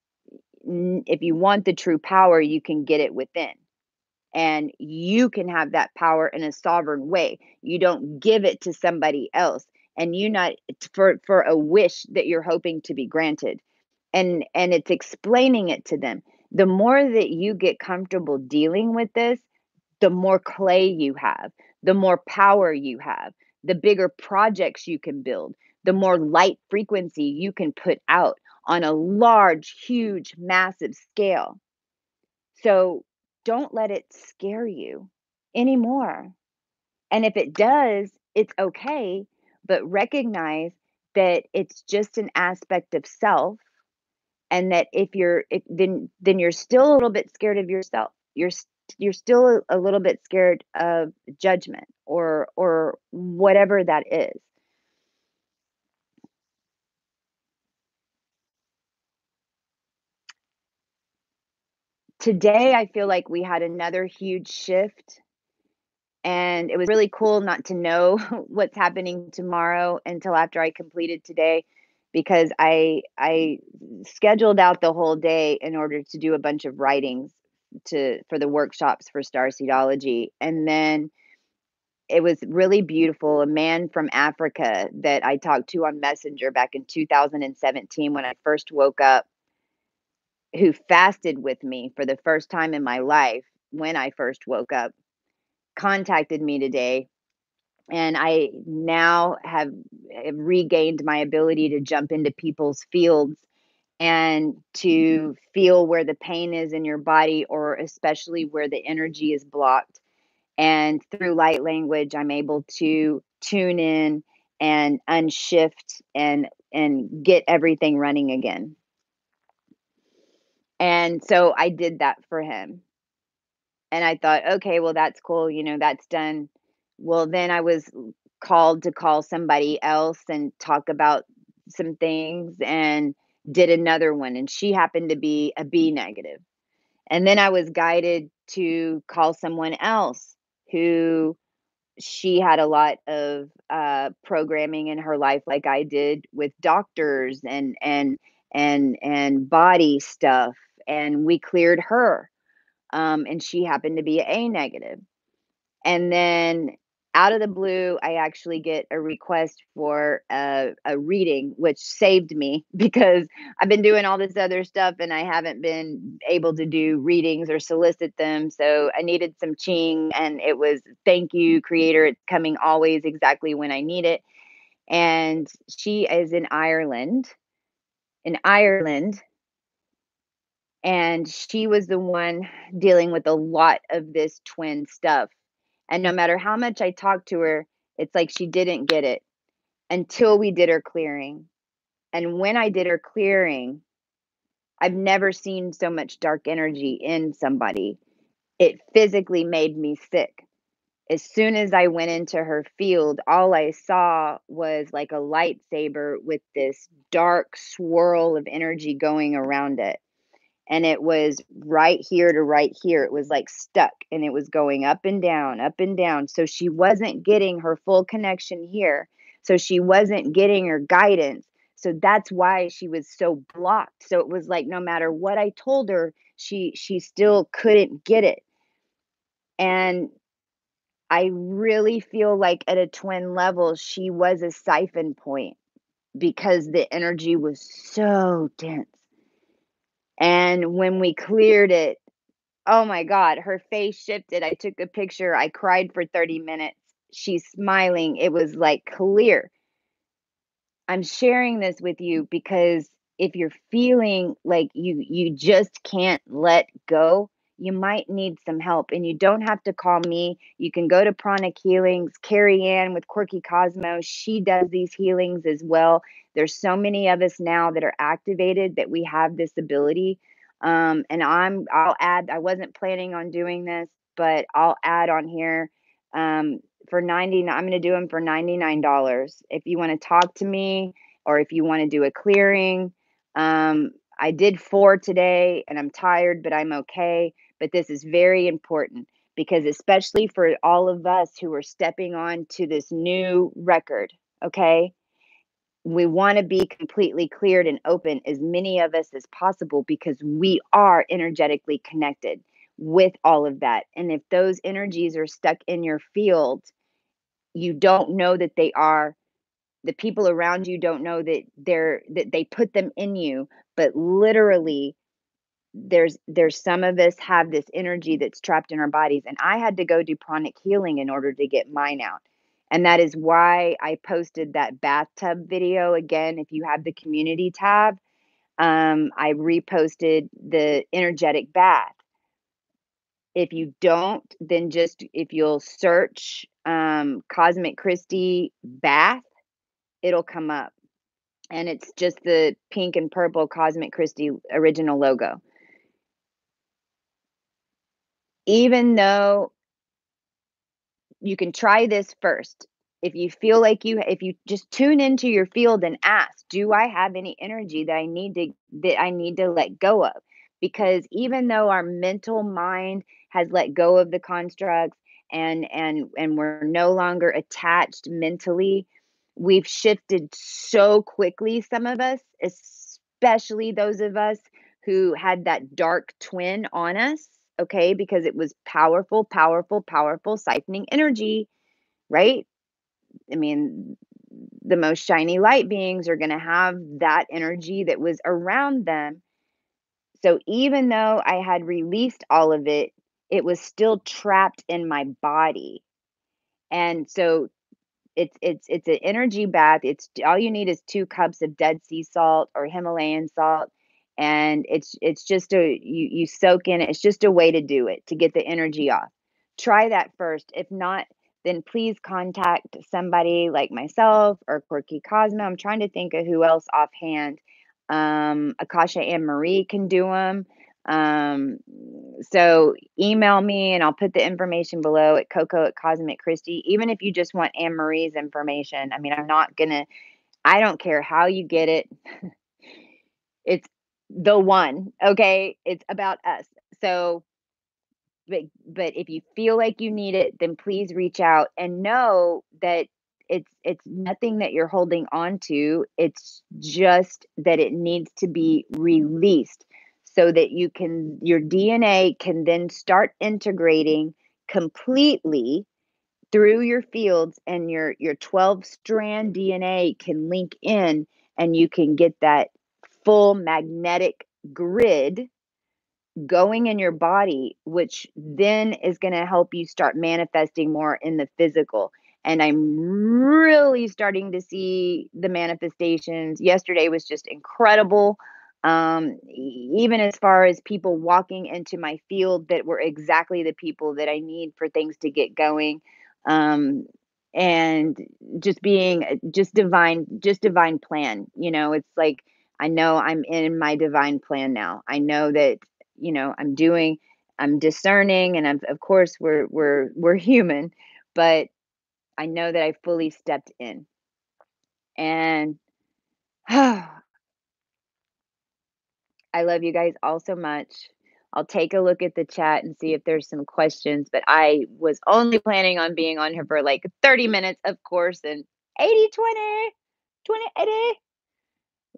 If you want the true power, you can get it within. And you can have that power in a sovereign way. You don't give it to somebody else, and you not for a wish that you're hoping to be granted. And it's explaining it to them. The more that you get comfortable dealing with this, the more clay you have, the more power you have, the bigger projects you can build, the more light frequency you can put out on a large, huge, massive scale. So don't let it scare you anymore. And if it does, it's okay, but recognize that it's just an aspect of self, and that if then you're still a little bit scared of yourself. You're still a little bit scared of judgment or whatever that is. Today I feel like we had another huge shift, and it was really cool not to know what's happening tomorrow until after I completed today, because I scheduled out the whole day in order to do a bunch of writings to for the workshops for StarSeedology. And then it was really beautiful. A man from Africa that I talked to on Messenger back in 2017 when I first woke up, who fasted with me for the first time in my life when I first woke up, contacted me today. And I now have regained my ability to jump into people's fields and to feel where the pain is in your body, or especially where the energy is blocked. And through light language, I'm able to tune in and unshift and get everything running again. And so I did that for him. And I thought, okay, well, that's cool. That's done. Well, then I was called to call somebody else and talk about some things, and did another one. And she happened to be a B negative. And then I was guided to call someone else who, she had a lot of programming in her life, like I did, with doctors and body stuff. And we cleared her, and she happened to be A negative. And then out of the blue, I actually get a request for a reading, which saved me because I've been doing all this other stuff and I haven't been able to do readings or solicit them. So I needed some Ching, and it was, thank you, Creator. It's coming always exactly when I need it. And she is in Ireland, and she was the one dealing with a lot of this twin stuff. And no matter how much I talked to her, it's like she didn't get it until we did her clearing. And when I did her clearing, I've never seen so much dark energy in somebody. It physically made me sick. As soon as I went into her field, all I saw was like a lightsaber with this dark swirl of energy going around it. And it was right here to right here. It was like stuck and it was going up and down, up and down. So she wasn't getting her full connection here. So she wasn't getting her guidance. So that's why she was so blocked. So it was like no matter what I told her, she still couldn't get it. And I really feel like at a twin level, she was a siphon point because the energy was so dense. And when we cleared it, oh my god, her face shifted. I took a picture. I cried for 30 minutes. She's smiling. It was like clear. I'm sharing this with you because if you're feeling like you just can't let go, you might need some help. And you don't have to call me. You can go to Pranic Healings. Carrie Ann with Quirky Cosmos, she does these healings as well. There's so many of us now that are activated that we have this ability. And I'll add, I wasn't planning on doing this, but I'll add on here. For 99, I'm going to do them for $99. If you want to talk to me or if you want to do a clearing, I did 4 today and I'm tired, but I'm okay. But this is very important because especially for all of us who are stepping on to this new record, okay? We want to be completely cleared and open, as many of us as possible, because we are energetically connected with all of that. And if those energies are stuck in your field, you don't know that they are. The people around you don't know that they put them in you, but literally there's some of us have this energy that's trapped in our bodies, and I had to go do pranic healing in order to get mine out. And that is why I posted that bathtub video again. If you have the community tab, I reposted the energetic bath. If you don't, then just if you'll search Cosmic Christie bath, it'll come up. And it's just the pink and purple Cosmic Christie original logo. Even though you can try this first. If you feel like if you just tune into your field and ask, do I have any energy that I need to let go of? Because even though our mental mind has let go of the constructs and we're no longer attached mentally, we've shifted so quickly, some of us, especially those of us who had that dark twin on us, okay, because it was powerful, powerful, powerful siphoning energy, right? I mean, the most shiny light beings are going to have that energy that was around them. So even though I had released all of it, it was still trapped in my body. And so it's an energy bath. It's all you need is 2 cups of Dead Sea salt or Himalayan salt, and it's just you soak in it. It's just a way to do it to get the energy off. Try that first. If not, then please contact somebody like myself or Quirky Cosmo. I'm trying to think of who else offhand. Akasha Anne Marie can do them. So email me and I'll put the information below at Coco at Cosmic Christie. Even if you just want Anne Marie's information, I mean, I don't care how you get it. It's the one, okay? It's about us. So, but if you feel like you need it, then please reach out and know that it's nothing that you're holding on to. It's just that it needs to be released so that your DNA can then start integrating completely through your fields, and your 12 strand DNA can link in and you can get that full magnetic grid going in your body, which then is going to help you start manifesting more in the physical. And I'm really starting to see the manifestations. Yesterday was just incredible. Even as far as people walking into my field that were exactly the people that I need for things to get going. Um, and just being just divine plan. It's like I know I'm in my divine plan now. I know that, I'm discerning, and of course we're human, but I know that I fully stepped in. And I love you guys all so much. I'll take a look at the chat and see if there's some questions, but I was only planning on being on here for like 30 minutes, of course, and 80/20, 20/80.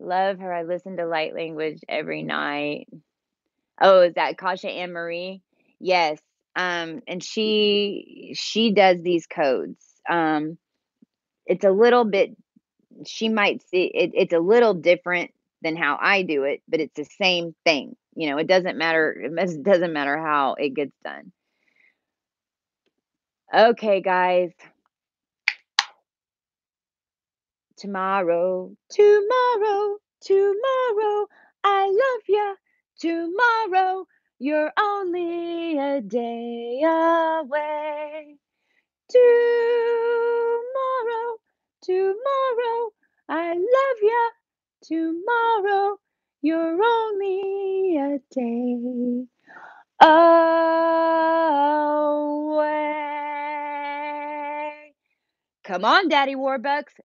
Love her. I listen to light language every night. Oh, is that Kasha Anne Marie? Yes. And she does these codes. It's a little bit she might see it's a little different than how I do it, but it's the same thing. It doesn't matter. It doesn't matter how it gets done. Okay, guys. Tomorrow, I love ya. Tomorrow, you're only a day away. Tomorrow, tomorrow, I love ya. Tomorrow, you're only a day away. Come on, Daddy Warbucks.